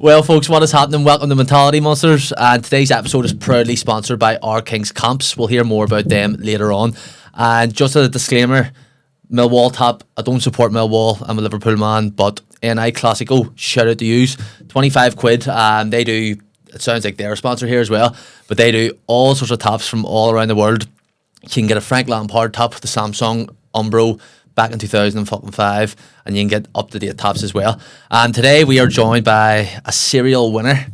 Well, folks, what is happening? Welcome to Mentality Monsters, and today's episode is proudly sponsored by Our Kings Camps. We'll hear more about them later on. And just a disclaimer, Millwall tap, I don't support Millwall, I'm a Liverpool man, but NI Classico, shout out to yous, 25 quid, they do, it sounds like they're a sponsor here as well, but they do all sorts of taps from all around the world. You can get a Frank Lampard tap, the Samsung Umbro, back in 2005, and you can get up-to-date taps as well. And today we are joined by a serial winner,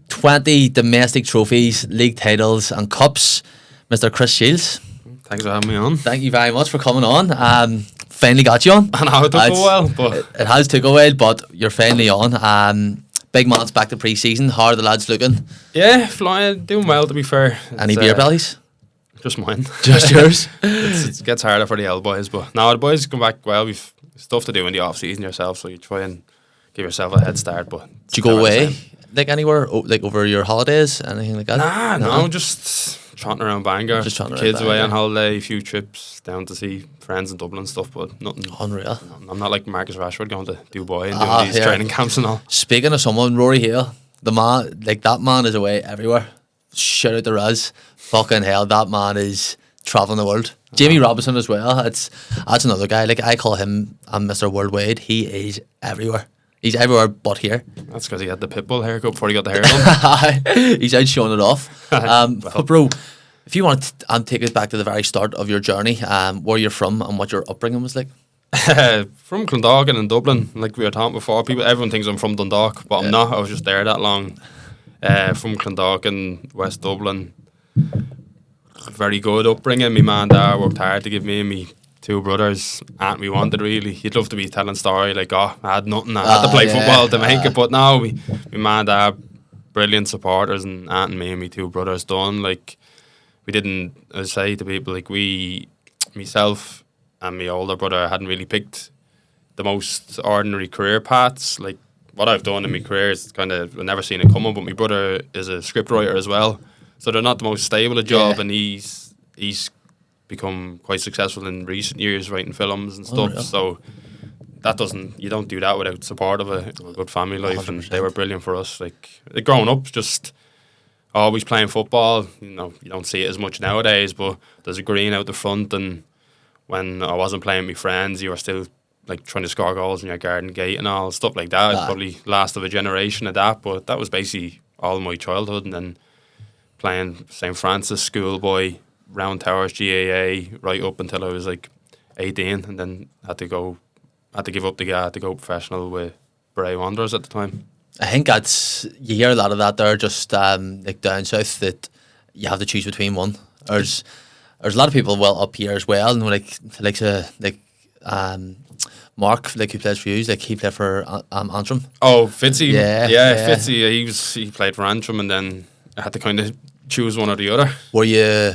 20 domestic trophies, league titles and cups, Mr. Chris Shields. Thanks for having me on. Thank you very much for coming on. Finally got you on. I know it took a while, but it has took a while, but you're finally on. Big man's back to pre-season. How are the lads looking? Yeah, flying, doing well to be fair. Any beer bellies? Just mine. Just yours? It gets harder for the old boys, but now the boys come back well. We've stuff to do in the off season yourself, so you try and give yourself a head start. But do you go away like anywhere, like over your holidays, anything like that? No, just trotting around Bangor. Just trotting kids around away Bangor. on holiday, a few trips down to see friends in Dublin and stuff, but nothing Unreal. I'm not like Marcus Rashford going to Dubai and doing these training camps and all. Speaking of someone, Rory Hale, the man, like that man is away everywhere. Shout out to Raz. Fucking hell, that man is traveling the world. Jamie Robinson as well. That's another guy. Like I call him Mr. Worldwide. He is everywhere. He's everywhere but here. That's because he had the pitbull haircut before he got the hair done. He's out showing it off. But bro, if you want to take us back to the very start of your journey, where you're from and what your upbringing was like. From Clondalk and in Dublin, like we were talking before. Everyone thinks I'm from Dundalk, but I'm not. I was just there that long. From Clondalk and West Dublin. Very good upbringing. My man and dad worked hard to give me and me two brothers and we wanted really. You'd love to be telling story like, I had nothing. I had to play football to make it, but now my man and dad, brilliant supporters, and aunt and me and me two brothers done. Like we didn't, I say to people, like myself and my older brother hadn't really picked the most ordinary career paths. Like what I've done in my career is kind of, I've never seen it coming, but my brother is a script writer as well. So they're not the most stable a job, and he's become quite successful in recent years writing films and stuff. Really? So you don't do that without support of a good family life, 100%. and they were brilliant for us. Like growing up, just always playing football. You know, you don't see it as much nowadays, but there's a green out the front, and when I wasn't playing with my friends, you were still like trying to score goals in your garden gate and all stuff like that. Probably last of a generation of that, but that was basically all my childhood, and then playing St. Francis schoolboy, Round Towers, GAA, right up until I was like 18, and then had to give up the gap to go professional with Bray Wanderers at the time. I think you hear a lot of that there, just like down south, that you have to choose between one. There's a lot of people up here as well, and Mark, like who plays for you, like he played for Antrim. Oh, Fitzy, yeah. Fitzy, he played for Antrim, and then I had to kind of choose one or the other. Were you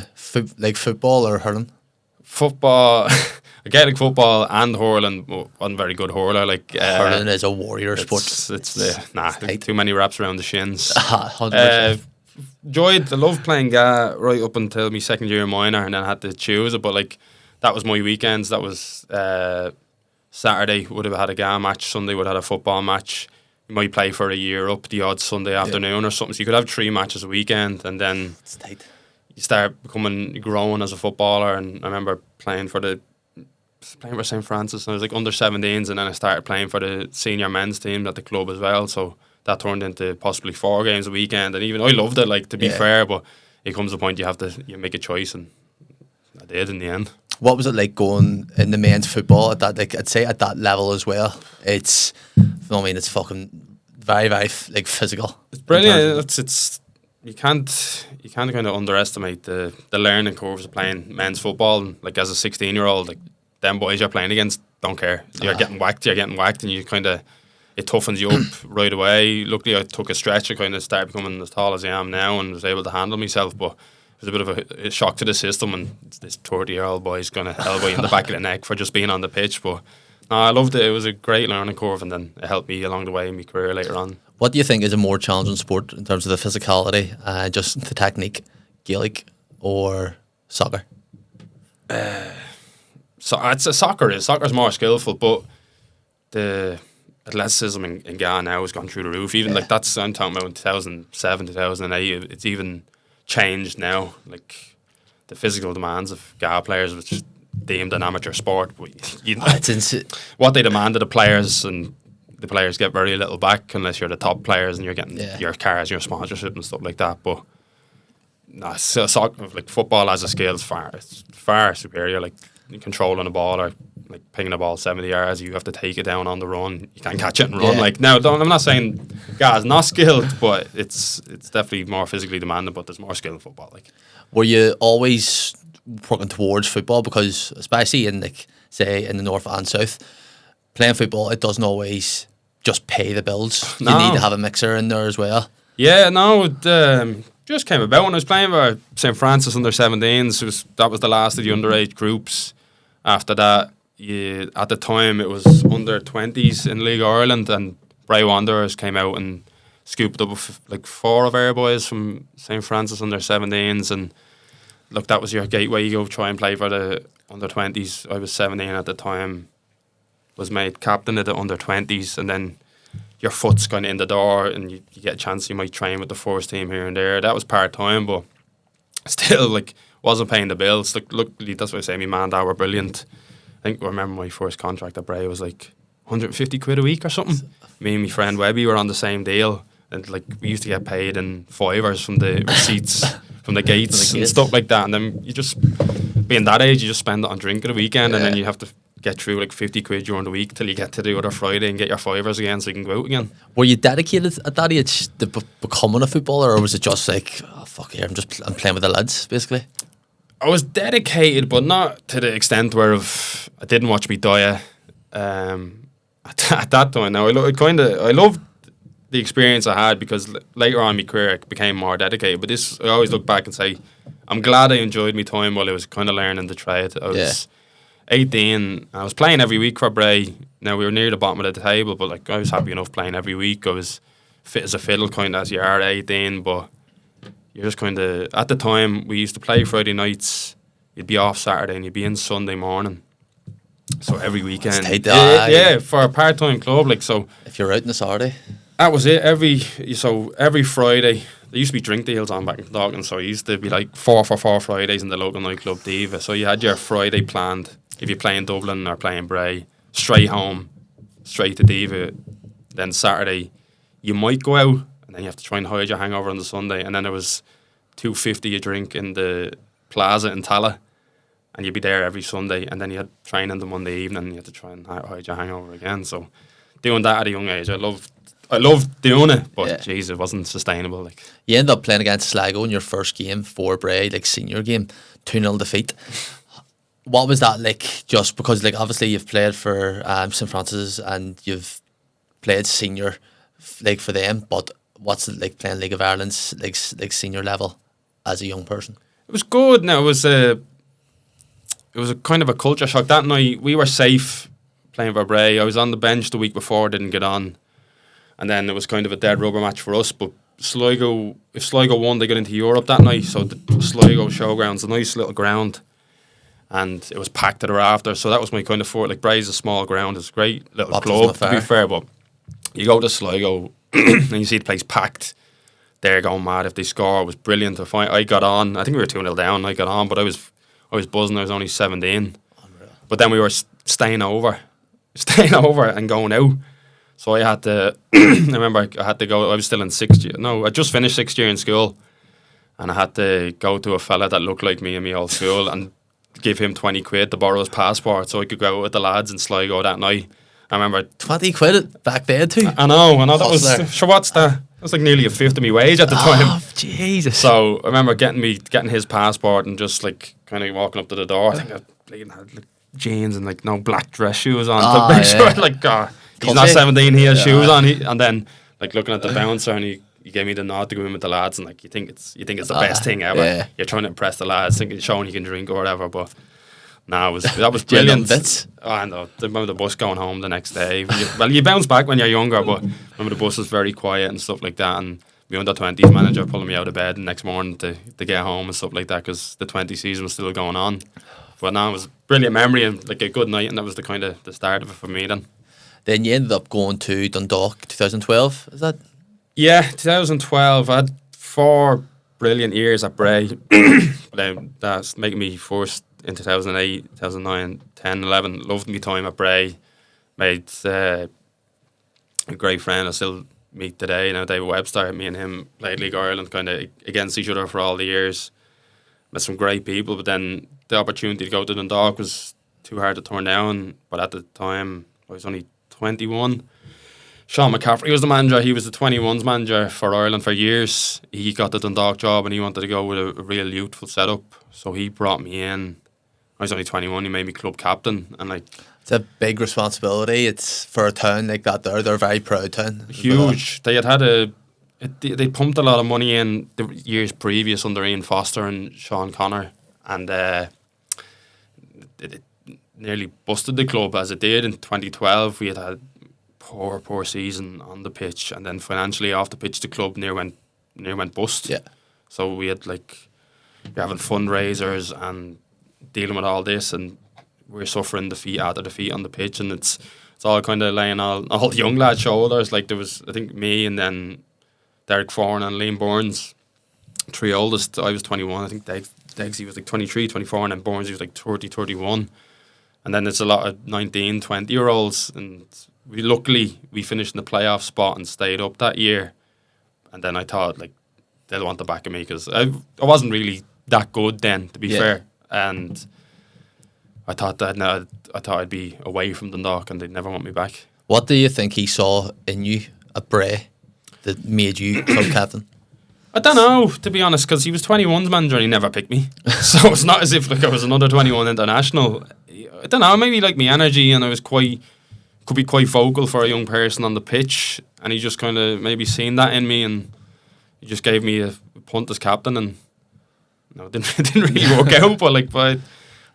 like football or hurling? Football, Gaelic football and hurling. Well, I'm very good hurler. Like hurling is a warrior sport. Too many wraps around the shins. 100%. Enjoyed. I loved playing right up until my second year in minor, and then I had to choose it. But like that was my weekends. That was Saturday would have had a GA match. Sunday would have had a football match. You might play for a year up the odd Sunday afternoon or something. So you could have 3 matches a weekend, and then you start growing as a footballer. And I remember playing for St. Francis, and I was like under 17s, and then I started playing for the senior men's team at the club as well. So that turned into possibly 4 games a weekend, and even I loved it. Like to be fair, but it comes to a point you make a choice, and I did in the end. What was it like going in the men's football at that? Like I'd say at that level as well. It's fucking very, very like physical. It's brilliant. It's you can't kind of underestimate the learning curves of playing men's football. And like as a 16-year-old, like them boys you're playing against don't care. You're getting whacked, and you kind of it toughens you up right away. Luckily, I took a stretch to kind of start becoming as tall as I am now, and was able to handle myself, but it was a bit of a shock to the system, and this 30-year-old boy's going to elbow you in the back of the neck for just being on the pitch. But no, I loved it. It was a great learning curve, and then it helped me along the way in my career later on. What do you think is a more challenging sport in terms of the physicality, just the technique, Gaelic or soccer? So I'd say soccer's more skillful, but the athleticism in Ghana now has gone through the roof. Even like that's I'm talking about in 2007, 2008. It's even changed now. Like the physical demands of Ghana players, which is deemed an amateur sport, but what they demand of the players, and the players get very little back unless you're the top players and you're getting your cars, your sponsorship and stuff like that. But no, soccer, like football as a skill, is far superior. Like controlling a ball or like picking a ball 70 yards, you have to take it down on the run. You can't catch it and run. Like now, I'm not saying guys not skilled, but it's definitely more physically demanding. But there's more skill in football. Like, were you always working towards football? Because especially in like say in the north and south, playing football, it doesn't always just pay the bills. You need to have a mixer in there as well. Yeah, no, it just came about when I was playing for St Francis under 17s. That was the last of the underage groups. After that, at the time it was under 20s in League of Ireland, and Bray Wanderers came out and scooped up like 4 of our boys from St Francis under 17s, and look, that was your gateway. You go try and play for the under 20s. I was 17 at the time. Was made captain of the under 20s, and then your foot's kind of in the door, and you get a chance. You might train with the first team here and there. That was part time, but still, like, wasn't paying the bills. Like, luckily, that's what I say. My man and dad were brilliant. I think I remember my first contract at Bray was like 150 quid a week or something. Me and my friend Webby were on the same deal, and like we used to get paid in fivers from the receipts from the gates and stuff like that. And then you just, being that age, you just spend it on drink at a weekend, and then you have to get through like 50 quid during the week till you get to the other Friday and get your fivers again so you can go out again. Were you dedicated at that age to becoming a footballer, or was it just like, oh fuck here, I'm playing with the lads basically? I was dedicated, but not to the extent where I didn't watch me die at that time. Now I loved the experience I had, because later on in my career I became more dedicated. But this, I always look back and say, I'm glad I enjoyed my time while I was kind of learning the trade. I was 18. I was playing every week for Bray. Now we were near the bottom of the table, but like I was happy enough playing every week. I was fit as a fiddle, kind of as you are at 18. But you're just kind of, at the time we used to play Friday nights. You'd be off Saturday and you'd be in Sunday morning. So every weekend, for a part-time club, like, so if you're out on a Saturday, that was it. Every Friday, there used to be drink deals on back in Dundalk, so it used to be like 4 for 4 Fridays in the local nightclub Diva. So you had your Friday planned. If you're playing Dublin or playing Bray, straight home, straight to Diva. Then Saturday, you might go out, and then you have to try and hide your hangover on the Sunday. And then there was $2.50 a drink in the Plaza in Tala, and you'd be there every Sunday. And then you had training the Monday evening, and you had to try and hide your hangover again. So doing that at a young age, I loved doing it, but jeez, it wasn't sustainable. Like, you end up playing against Sligo in your first game for Bray, like senior game, 2-0 defeat. What was that like? Just because, like, obviously you've played for St Francis and you've played senior, like, for them. But what's it like playing League of Ireland's like senior level as a young person? It was good. Now it was a kind of a culture shock. That night we were safe playing for Bray. I was on the bench the week before, didn't get on, and then it was kind of a dead rubber match for us. But Sligo, if Sligo won, they got into Europe that night. So the Sligo showground's a nice little ground, and it was packed to the rafters. So that was my kind of fort. Like, Bray's a small ground, it's a great little club to be fair, but you go to Sligo and you see the place packed. They're going mad if they score. It was brilliant. I got on. I think we were 2-0 down. I got on, but I was buzzing. I was only 17. Unreal. But then we were staying over and going out. So I had to. I remember I had to go. I was still in 6th year. No, I just finished 6th year in school, and I had to go to a fella that looked like me in my old school and give him 20 quid to borrow his passport so I could go out with the lads in Sligo that night. I remember 20 quid back then too. I know. That was. Sure, what's that? That was like nearly a fifth of my wage at the time. Oh, Jesus. So I remember getting his passport and just like kind of walking up to the door. I think I had like jeans and like no black dress shoes on to make sure like he's not 17, he has shoes on. And then like looking at the bouncer, and he gave me the nod to go in with the lads, and like you think it's the best thing ever. Yeah. You're trying to impress the lads, thinking showing you can drink or whatever, but. No, that was brilliant. I know. I remember the bus going home the next day. You bounce back when you're younger, but I remember the bus was very quiet and stuff like that. And my under-20s manager pulling me out of bed the next morning to get home and stuff like that, because the 20 season was still going on. But no, it was a brilliant memory and like a good night, and that was the kind of the start of it for me then. Then you ended up going to Dundalk 2012, is that? Yeah, 2012. I had 4 brilliant years at Bray. That's making me forced in 2008, 2009, 10, 11. Loved my time at Bray. Made a great friend I still meet today. Now, David Webster, me and him played League Ireland kind of against each other for all the years. Met some great people, but then the opportunity to go to Dundalk was too hard to turn down. But at the time, I was only 21. Sean McCaffrey was the manager. He was the 21s manager for Ireland for years. He got the Dundalk job and he wanted to go with a real youthful setup. So he brought me in. I was only 21. He made me club captain, and it's a big responsibility. It's for a town like that. They're a very proud town. Huge. They they pumped a lot of money in the years previous under Ian Foster and Sean Connor, and it nearly busted the club as it did in 2012. We had poor season on the pitch, and then financially off the pitch, the club near went bust. Yeah. So we had you're having fundraisers and dealing with all this, and we're suffering defeat after defeat on the pitch, and it's all kind of laying all the young lads' shoulders. Like there was, I think, me and then Derek Foran and Liam Burns, 3 oldest. I was 21. I think Degsy was 23, 24, and then Burns, he was 30, 31. And then there's a lot of 19, 20-year-olds, and luckily we finished in the playoff spot and stayed up that year. And then I thought they'll want the back of me because I wasn't really that good then, to be fair. And I thought I'd be away from Dundalk and they'd never want me back. What do you think he saw in you at Bray that made you club captain? I don't know, to be honest, because he was 21's manager and he never picked me. So it's not as if I was another 21 international. I don't know, maybe my energy, and I was could be quite vocal for a young person on the pitch, and he just kind of maybe seen that in me, and he just gave me a punt as captain, and it didn't really work out. But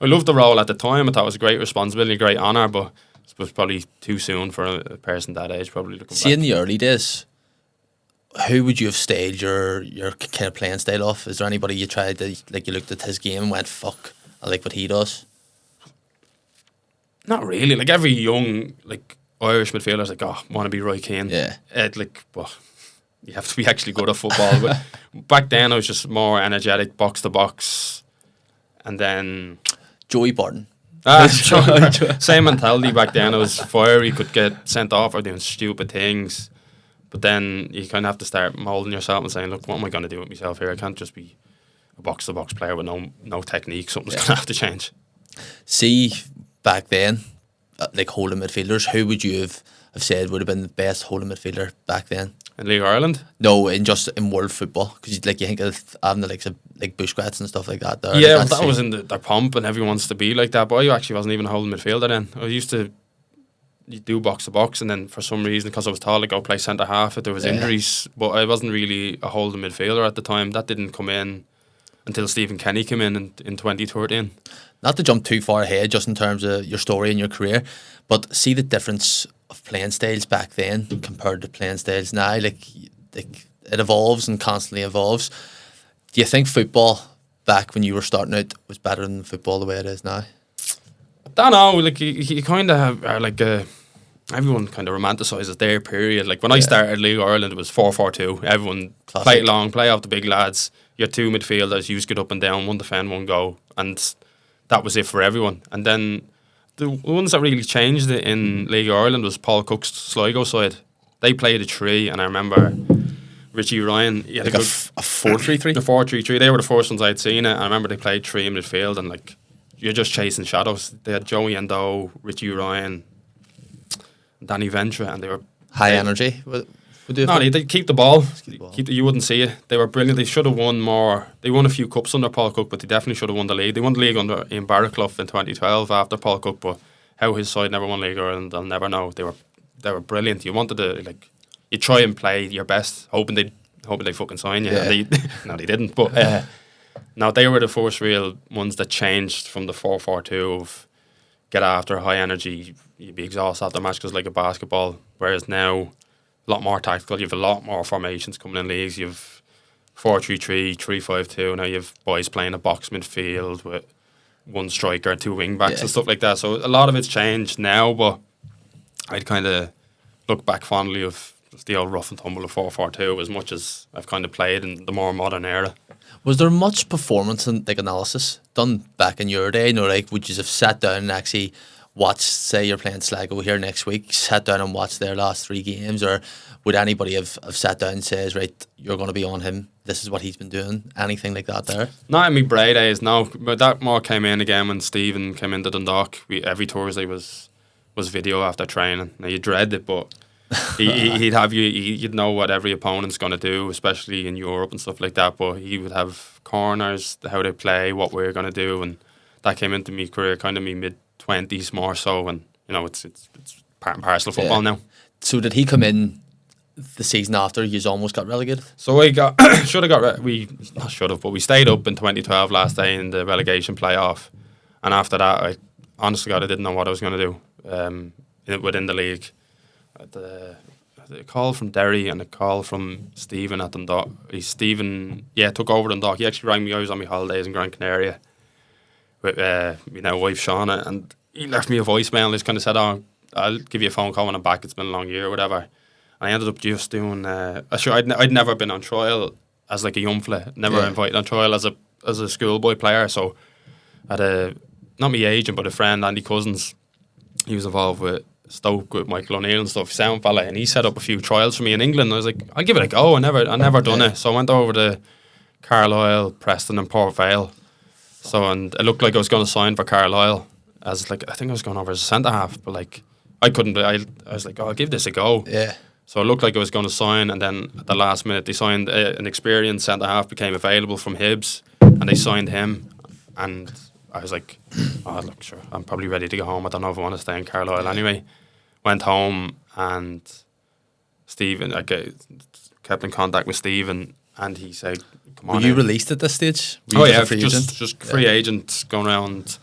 I loved the role at the time. I thought it was a great responsibility, a great honour, but it was probably too soon for a person that age. Probably looking See, back. in the early days, who would you have staged your kind of playing style off? Is there anybody you tried to you looked at his game and went, "Fuck, I like what he does"? Not really. Every young Irish midfielder's want to be Roy Caine. Yeah. But you have to be actually good at football. But back then I was just more energetic, box to box, and then Joey Barton. Same mentality back then. I was fiery, could get sent off for doing stupid things. But then you kind of have to start moulding yourself and saying, look, what am I going to do with myself here? I can't just be a box-to-box player with no technique. Something's going to have to change. See, back then, holding midfielders, who would you have said would have been the best holding midfielder back then? In League Ireland? No, in world football. Because you think of having the likes of Busquets and stuff like that. There, yeah, that was in their pomp and everyone wants to be like that. But I actually wasn't even a holding midfielder then. I used to do box to box, and then for some reason, because I was tall, I'd go play centre half if there was injuries. But I wasn't really a holding midfielder at the time. That didn't come in until Stephen Kenny came in 2013. Not to jump too far ahead, just in terms of your story and your career, but see the difference of playing styles back then compared to playing styles now. It evolves and constantly evolves. Do you think football back when you were starting out was better than football the way it is now? I don't know. You kind of are everyone kind of romanticises their period. When I started League Ireland, it was 4-4-2. Everyone play long, play off the big lads. Your 2 midfielders, you just get up and down, one defend, one go, and that was it for everyone. And then the ones that really changed it in League Ireland was Paul Cook's Sligo side. They played a 3, and I remember Richie Ryan. He had a 4-3-3? The 4-3-3. They were the first ones I'd seen it. And I remember they played 3 in midfield, and you're just chasing shadows. They had Joey Endo, Richie Ryan, Danny Ventura, and they were high energy. They keep the ball. You wouldn't see it. They were brilliant. They should have won more. They won a few cups under Paul Cook, but they definitely should have won the league. They won the league under Ian Barraclough in 2012 after Paul Cook, but how his side never won League Ireland, I'll never know. They were brilliant. You wanted to you try and play your best, hoping they fucking sign you. Yeah. No, they didn't. But no, they were the first real ones that changed from the 4-4-2 of get after high energy. You'd be exhausted after the match because a basketball. Whereas now, a lot more tactical. You have a lot more formations coming in leagues. You have 4-3-3, 3-5-2. Now you have boys playing a box midfield with 1 striker, 2 wing backs and stuff like that. So a lot of it's changed now, but I'd kind of look back fondly of just the old rough and tumble of 4-4-2 as much as I've kind of played in the more modern era. Was there much performance and like analysis done back in your day? You know, like would you have sat down and actually watched, say you're playing Sligo here next week, sat down and watched their last 3 games, or would anybody have sat down and says, right, you're going to be on him, this is what he's been doing, anything like that there? Not in me Bray days, no, but that more came in again when Stephen came into Dundalk. Every Thursday was video after training. Now you dread it, but he'd have you'd know what every opponent's going to do, especially in Europe and stuff like that, but he would have corners, how they play, what we're going to do, and that came into me career, kind of me mid-20s more so, and you know, it's part and parcel of football now. So did he come in the season after you almost got relegated? So we got we stayed up in 2012 last day in the relegation playoff, and after that I honestly God I didn't know what I was going to do within the league. A call from Derry and a call from Stephen at Dundalk. Stephen took over Dundalk. He actually rang me. I was on my holidays in Gran Canaria with my wife Shauna, and he left me a voicemail and just kind of said, "Oh, I'll give you a phone call when I'm back. It's been a long year or whatever." And I ended up just doing. I'd never been on trial as like a young fella. Never invited on trial as a schoolboy player. So I had not my agent but a friend, Andy Cousins. He was involved with Stoke with Michael O'Neill and stuff, sound fella, and he set up a few trials for me in England. I was like, I'll give it a go. I never done it. So I went over to Carlisle, Preston and Port Vale. And it looked like I was going to sign for Carlisle as like, I think I was going over as a centre half, but like I couldn't. I was like, I'll give this a go. Yeah. So it looked like I was going to sign, and then at the last minute they signed an experienced centre half became available from Hibs, and they signed him, and I was like, oh look, sure, I'm probably ready to go home. I don't know if I want to stay in Carlisle anyway. Went home, and Stephen, I kept in contact with Stephen, and he said, "Come on." Were you released at this stage? Just free agent going around,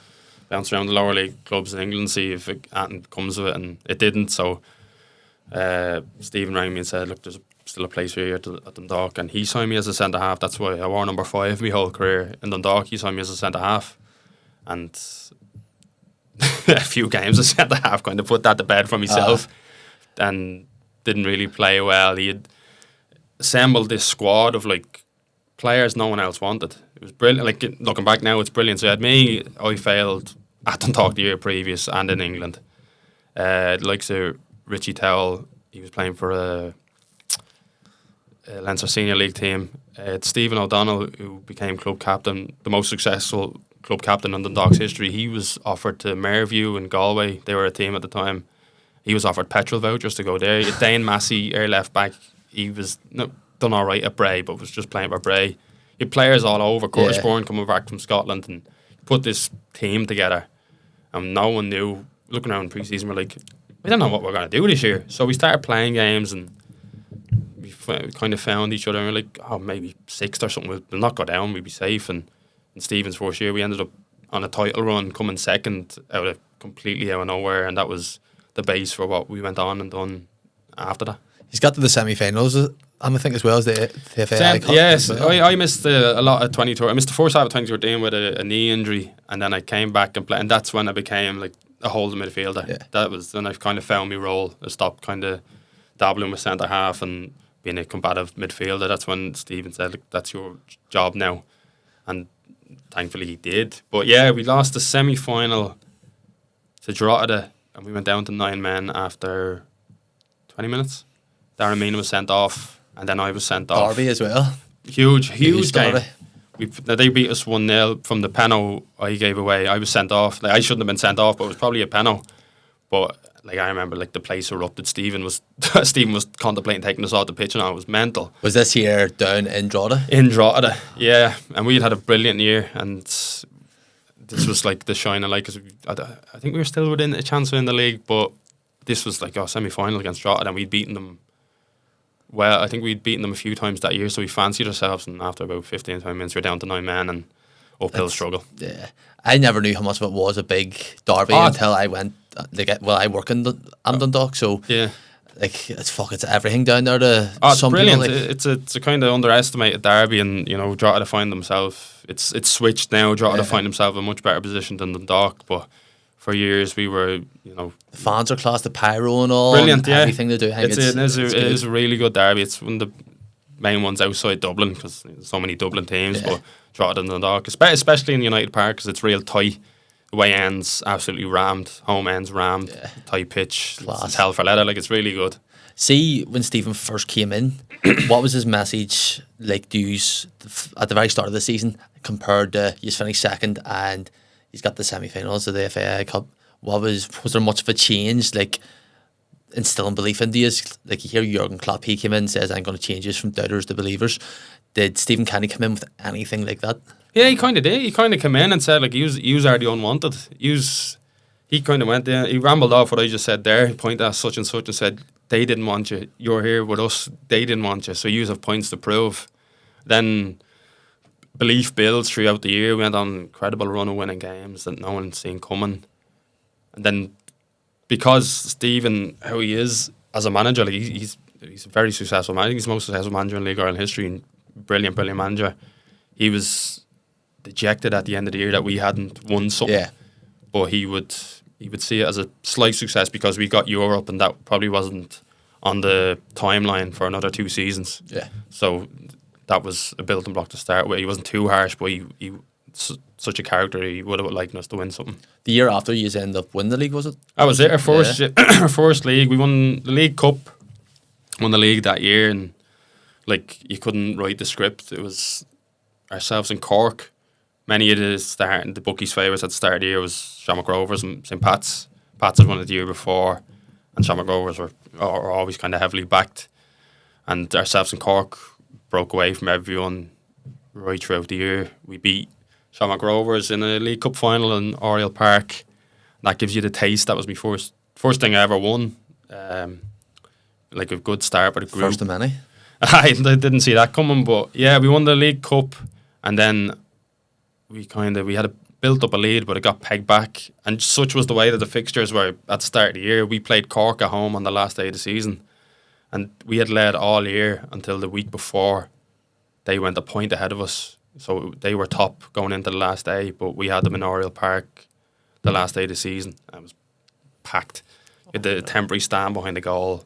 bounce around the lower league clubs in England, see if anything comes of it, and it didn't. So Stephen rang me and said, "Look, there's still a place for you at Dundalk," and he signed me as a centre half. That's why I wore number 5 my whole career in Dundalk. He signed me as a centre half, and a few games as centre half, kind of put that to bed for myself, and didn't really play well. He had assembled this squad of like players no one else wanted. It was brilliant. Like looking back now, it's brilliant. So I failed at Dundalk the year previous and in England. Likes of Richie Towell, he was playing for a Leinster Senior League team. Stephen O'Donnell, who became club captain, the most successful club captain in Dundalk's history, he was offered to Mayorview in Galway. They were a team at the time. He was offered petrol vouchers to go there. Dane Massey, air left back, he was done all right at Bray, but was just playing for Bray. You had players all over. Curtis Bourne coming back from Scotland, and put this team together, and no one knew. Looking around pre-season, we're like, we don't know what we're going to do this year. So we started playing games, and we kind of found each other, and we're like, oh, maybe 6th or something, we'll not go down, we'll be safe. And in Stephen's first year, we ended up on a title run, coming second completely out of nowhere, and that was the base for what we went on and done after that. He's got to the semi-finals, I think, as well as the FAI Cup. Yes, well. I missed a lot of 2012. I missed the first half of 2013 with a knee injury, and then I came back and played, and that's when I became like a holding midfielder. Yeah. That was then I kind of found my role. I stopped kind of dabbling with centre half and being a combative midfielder. That's when Stephen said, "Look, that's your job now," and thankfully he did. But yeah, we lost the semi-final to Drogheda, and we went down to 9 men after 20 minutes. Darren Meena was sent off, and then I was sent off. Derby as well. Huge game. They beat us 1-0 from the penalty I gave away. I was sent off. Like, I shouldn't have been sent off, but it was probably a penalty. But like I remember, like the place erupted. Stephen was contemplating taking us off the pitch, and it was mental. Was this year down in Drogheda? In Drogheda, yeah. And we had a brilliant year, and this was like the shining light, because I think we were still within a chance of in the league, but this was like our semi-final against Drogheda, and we'd beaten them. Well, I think we'd beaten them a few times that year, so we fancied ourselves, and after about 15, 20 minutes, we were down to 9 men, and uphill struggle. Yeah, I never knew how much of it was a big derby until I went. I work in Dundalk, so yeah, like it's everything down there. To some brilliant. People, like, it's a kind of underestimated derby, and you know, Drogheda find themselves. It's switched now. Drogheda find themselves in a much better position than Dundalk, but for years. We were, The fans are class, the pyro and all. Brilliant, yeah. Everything they do. I think it is a really good derby. It's one of the main ones outside Dublin because there's so many Dublin teams, but rather than Dundalk, especially in United Park because it's real tight. Away ends absolutely rammed, home ends rammed, tight pitch. It's hell for leather. Like, it's really good. See, when Stephen first came in, what was his message like to use at the very start of the season compared to he's finished second and he's got the semi-finals of the FAI Cup? Was there much of a change, like instilling belief into you? Like, you hear Jurgen Klopp, he came in and says, I'm going to change this from doubters to believers. Did Stephen Kenny come in with anything like that? Yeah, he kind of did. He kind of came in and said, like, yous are the unwanted. He kind of went there. He rambled off what I just said there. He pointed at such and such and said, they didn't want you. You're here with us. They didn't want you. So yous have points to prove. Then belief builds throughout the year. We went on an incredible run of winning games that no one seen coming. And then because Stephen, how he is as a manager, like he's a very successful manager. He's the most successful manager in League Ireland history and brilliant manager. He was dejected at the end of the year that we hadn't won something. Yeah. But he would see it as a slight success because we got Europe and that probably wasn't on the timeline for another 2 seasons. Yeah. So that was a building block to start with. He wasn't too harsh, but he such a character. He would have liked us to win something. The year after you end up winning the league, was it? That was it. Our first league. We won the League Cup. Won the league that year, and like, you couldn't write the script. It was ourselves in Cork. Many of the bookies' favourites at the start of the year was Shamrock Rovers and St Pat's. Pat's had won it the year before, and Shamrock Rovers were always kind of heavily backed. And ourselves in Cork broke away from everyone right throughout the year. We beat Shamrock Rovers in a League Cup final in Oriel Park. That gives you the taste. That was my first thing I ever won. Like a good start for the group. First of many. I didn't see that coming, but yeah, we won the League Cup, and then we had built up a lead, but it got pegged back. And such was the way that the fixtures were at the start of the year. We played Cork at home on the last day of the season, and we had led all year until the week before. They went a point ahead of us, so they were top going into the last day. But we had them in Oriel Park the last day of the season, and it was packed. You had the temporary stand behind the goal.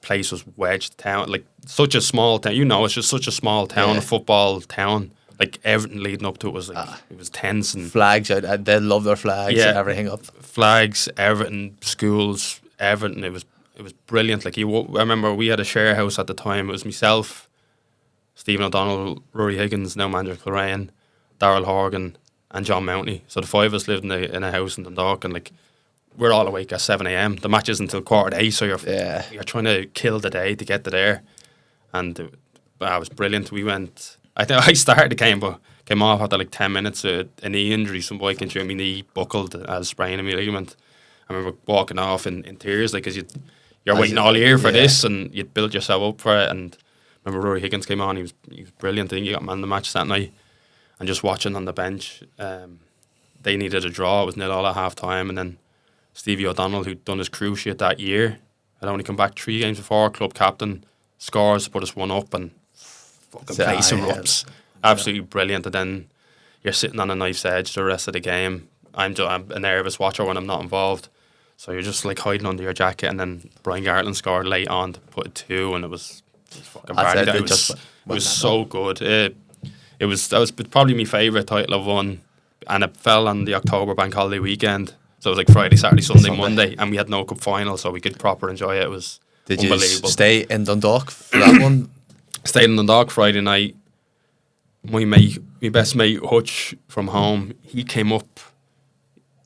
Place was wedged down, like such a small town. It's just such a small town, a football town. Like, everything leading up to it was like it was tense and flags out. They love their flags and everything up. Flags, everything, schools, everything. It was brilliant. Like, I remember we had a share house at the time. It was myself, Stephen O'Donnell, Rory Higgins, now manager Coleraine, Darrell Horgan, and John Mountney. So the 5 of us lived in a house in Dundalk, and like, we're all awake at 7 a.m. The match isn't until 7:45, so you're trying to kill the day to get to there. And it was brilliant. We went. I think I started the game, but came off after like 10 minutes. A knee injury. Some boy came through my knee, buckled, as spraining my ligament. I remember walking off in tears, like, because you're waiting all year for this, and you'd build yourself up for it. And I remember Rory Higgins came on. He was brilliant. I think he got man of the match that night. And just watching on the bench, they needed a draw. It was 0-0 at half time, and then Stevie O'Donnell, who'd done his cruciate that year, had only come back 3 games before, club captain, scores to put us 1 up, and fucking place erupts. Absolutely brilliant. And then you're sitting on a knife's edge the rest of the game. I'm a nervous watcher when I'm not involved, so you're just like hiding under your jacket. And then Brian Gartland scored late on to put it 2, and it was fucking party. It was so good. That was probably my favourite title I've won, and it fell on the October bank holiday weekend. So it was like Friday, Saturday, Sunday, Monday, and we had no cup final, so we could proper enjoy it. It was unbelievable. Did you stay in Dundalk for that one? Stayed in Dundalk Friday night. My best mate Hutch from home, he came up.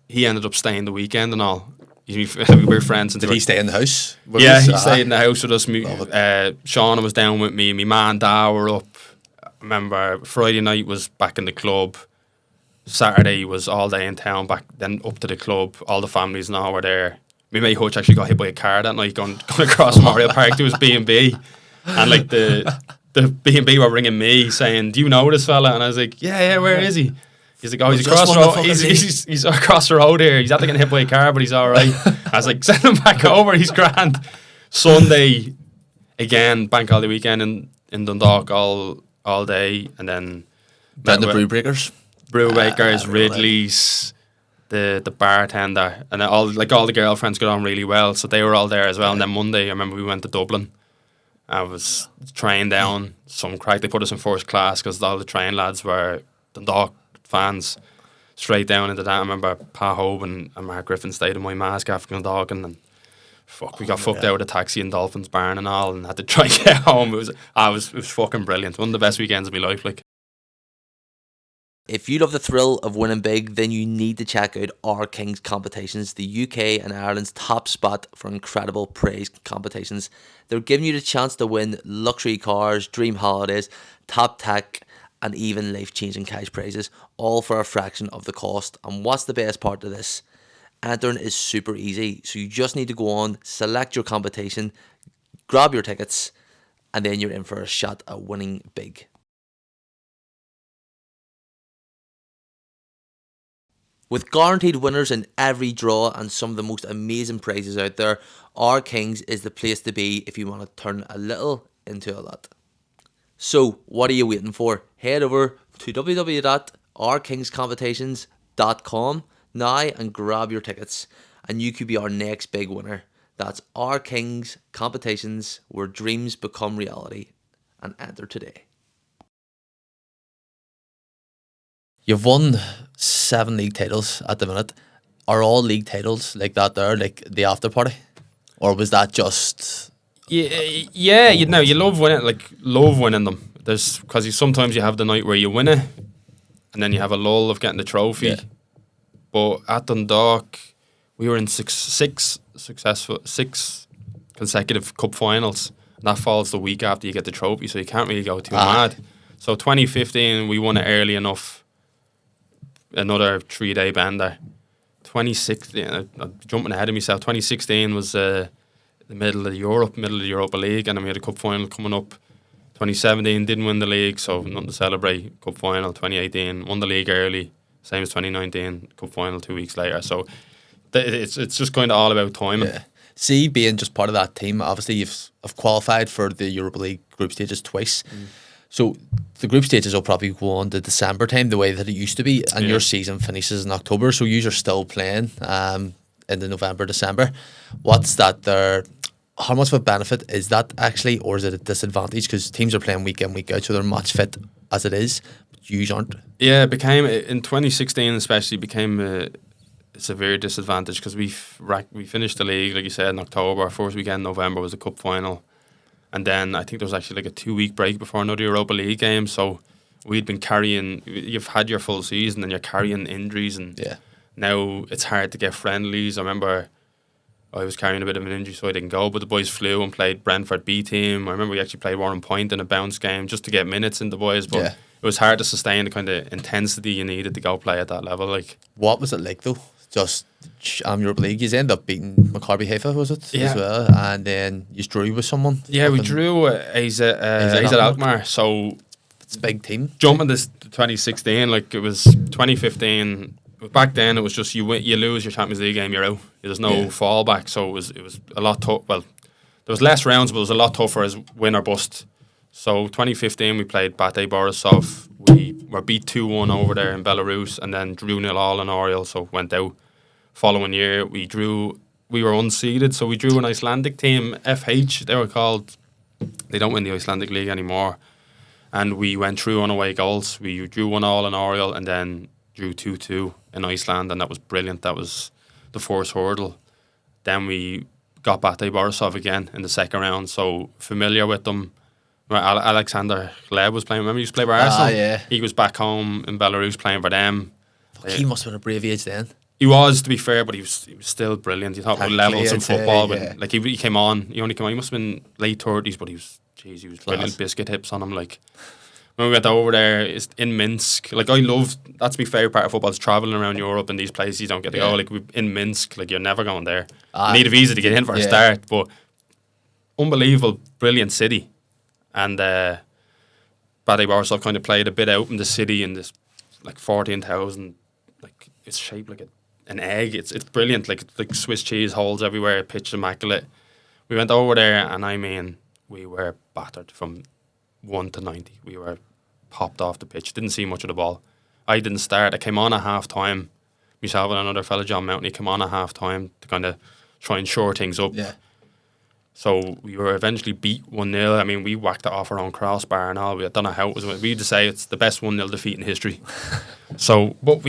He ended up staying the weekend and all. We were friends. Did he stay in the house? Yeah, he stayed in the house with us. Shauna was down with me. My man and dad were up. I remember Friday night was back in the club. Saturday was all day in town, back then up to the club. All the families and all were there. My mate Hutch actually got hit by a car that night going across Memorial Park to his B&B. And like the B&B were ringing me saying, do you know this fella? And I was like, yeah, where is he? He's like, oh, he's across the road. He's across the road here. He's after getting hit by a car, but he's all right. I was like, send him back over. He's grand. Sunday, again, bank holiday weekend in Dundalk all day. And then down the Brew Breakers. Brewbakers, Ridley's, the bartender, and all the girlfriends got on really well, so they were all there as well. And then Monday, I remember we went to Dublin. I was train down some crack. They put us in first class because all the train lads were Dundalk fans. Straight down into that. I remember Pa Hope and Mark Griffin stayed in my mask after Dundalk, and we got fucked out of the taxi in Dolphins Barn and all, and had to try and get home. It was fucking brilliant. One of the best weekends of my life. Like, if you love the thrill of winning big, then you need to check out our Kings Competitions, the UK and Ireland's top spot for incredible praise competitions. They're giving you the chance to win luxury cars, dream holidays, top tech, and even life-changing cash prizes, all for a fraction of the cost. And what's the best part of this? Entering is super easy, so you just need to go on, select your competition, grab your tickets, and then you're in for a shot at winning big. With guaranteed winners in every draw and some of the most amazing prizes out there, our Kings is the place to be if you want to turn a little into a lot. So, what are you waiting for? Head over to www.ourkingscompetitions.com now and grab your tickets, and you could be our next big winner. That's Our Kings Competitions, where dreams become reality, and enter today. You've won 7 league titles at the minute. Are all league titles like that there, like the after party? Or was that just... Yeah, you love winning them. Because sometimes you have the night where you win it, and then you have a lull of getting the trophy. Yeah. But at Dundalk, we were in six consecutive cup finals. And that falls the week after you get the trophy, so you can't really go too mad. So 2015, we won it early enough. Another 3-day bender. 2016, I'm jumping ahead of myself. 2016 was the middle of the Europa League, and then we had a cup final coming up. 2017 didn't win the league, so nothing to celebrate. Cup final. 2018 won the league early, same as 2019. Cup final 2 weeks later. So it's just kind of all about timing. Yeah. See, being just part of that team, obviously you've qualified for the Europa League group stages twice. So the group stages will probably go on to December time, the way that it used to be, and your season finishes in October. So you are still playing in the November, December. What's that there? How much of a benefit is that actually, or is it a disadvantage? Because teams are playing week in, week out, so they're match fit as it is, but you aren't. Yeah, it became, in 2016 especially, became a severe disadvantage because we finished the league, like you said, in October. Our first weekend in November was the cup final. And then I think there was actually like a 2-week break before another Europa League game. So we'd been carrying, you've had your full season and you're carrying injuries. And now it's hard to get friendlies. I remember I was carrying a bit of an injury, so I didn't go. But the boys flew and played Brentford B team. I remember we actually played Warren Point in a bounce game just to get minutes in the boys. But it was hard to sustain the kind of intensity you needed to go play at that level. Like, what was it like though? Just Europa League, you end up beating Maccabi Haifa, was it? Yeah. As well, and then you drew with someone. Yeah, we drew AZ Alkmaar. So it's a big team. Jumping this 2016, like it was 2015. Back then, it was just you lose your Champions League game, you're out. There's no fallback, so it was a lot tough. Well, there was less rounds, but it was a lot tougher as win or bust. So 2015, we played Bate Borisov. We were beat 2-1 over there in Belarus, and then drew 0-0 in Oriel, so went out. Following year, we were unseeded, so we drew an Icelandic team, FH, they were called. They don't win the Icelandic League anymore. And we went through on away goals. We drew 1-1 in Oriel, and then drew 2-2 in Iceland, and that was brilliant. That was the first hurdle. Then we got Bate Borisov again in the second round, so familiar with them. Alexander Gleb was playing. Remember, he used to play for Arsenal? Yeah. He was back home in Belarus playing for them. He must have been a brave age then. He was, to be fair, but he was still brilliant. You thought about levels in football. But, he came on. He only came on. He must have been late 30s, but he was brilliant. Biscuit hips on him. Like, when we went over there, it's in Minsk. Like, that's my favourite part of football, is travelling around Europe and these places you don't get to go. Like, in Minsk, like, you're never going there. You need a visa to get in for a start, but unbelievable, brilliant city. And Bate Borisov kind of played a bit out in the city in this, like, 14,000, like, it's shaped like an egg. It's brilliant, like Swiss cheese holes everywhere, pitch immaculate. We went over there, and I mean, we were battered from 1 to 90. We were popped off the pitch. Didn't see much of the ball. I didn't start. I came on at half time myself and another fella, John Mountain, he came on at half time to kind of try and shore things up. Yeah. So we were eventually beat 1-0. I mean, we whacked it off our own crossbar and all. I don't know how it was. We used to say it's the best 1-0 defeat in history. So, but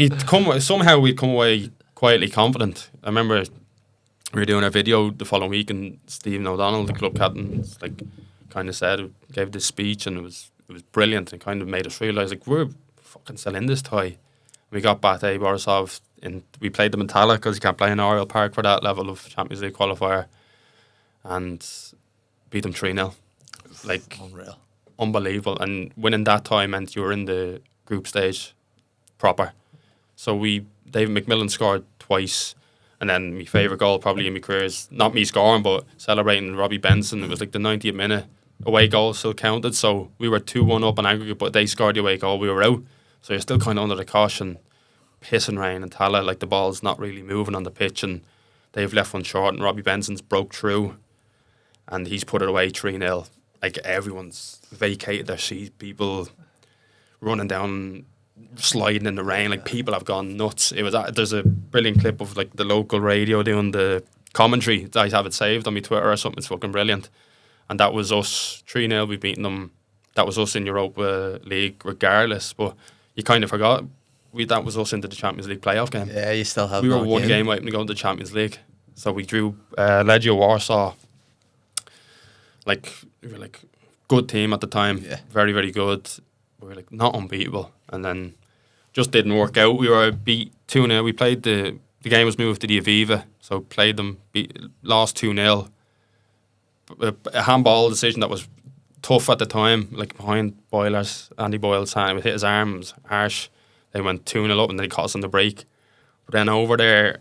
somehow we'd come away quietly confident. I remember we were doing a video the following week, and Stephen O'Donnell, the club captain, like kind of gave this speech, and it was brilliant, and kind of made us realise like we're fucking still in this tie. We got Bate Borisov, and we played them in Tala because you can't play in Oriel Park for that level of Champions League qualifier, and beat them 3-0. Like, unreal, unbelievable. And winning that tie meant you were in the group stage proper. So David McMillan scored twice, and then my favourite goal probably in my career is not me scoring, but celebrating Robbie Benson. It was like the 90th minute. Away goal still counted, so we were 2-1 up on aggregate, but they scored the away goal, we were out. So you're still kind of under the caution, pissing rain and Tala, like the ball's not really moving on the pitch, and they've left one short, and Robbie Benson's broke through, and he's put it away 3-0. Like, everyone's vacated their seats, people running down, sliding in the rain, like people have gone nuts. There's a brilliant clip of like the local radio doing the commentary. I have it saved on my Twitter or something. It's fucking brilliant. And that was us 3-0. We've beaten them. That was us in Europa League, regardless. But you kind of forgot that was us into the Champions League playoff game. Yeah, you still have. We were one game out to go into the Champions League. So we drew Legia Warsaw. Like, we were like good team at the time. Yeah. Very, very good. We were like not unbeatable, and then just didn't work out. We were beat 2-0. We played the game was moved to the Aviva, so played them, lost 2-0. A handball decision that was tough at the time, like behind Boyler's, Andy Boyle's hand. It hit his arm, it was harsh. They went 2-0 up and then he caught us on the break. But then over there,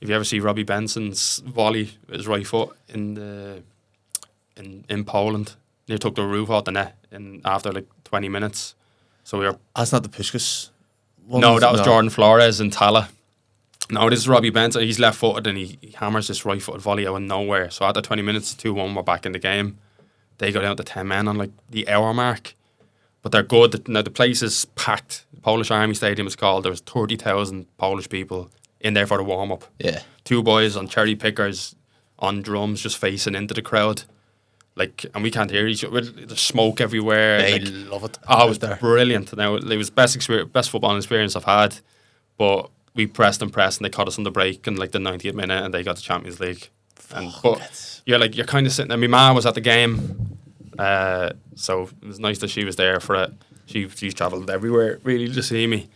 if you ever see Robbie Benson's volley with his right foot in Poland, he took the roof out the net after like 20 minutes. So we were. That's not the Puskas one. No, that was Jordan Flores in Tala. No, this is Robbie Benson. He's left footed and he hammers this right footed volley out of nowhere. So after 20 minutes, 2-1, we're back in the game. They go down to 10 men on like the hour mark. But they're good. Now the place is packed. Polish Army Stadium is called. There was 30,000 Polish people in there for the warm up. Yeah. 2 boys on cherry pickers on drums just facing into the crowd. Like, and we can't hear each other. There's smoke everywhere. They like, love it. Oh, it was brilliant. Now it was best footballing experience I've had. But we pressed and they caught us on the break in like the 90th minute, and they got the Champions League. But you're kind of sitting there. My mum was at the game, so it was nice that she was there for it. She's travelled everywhere really to see me,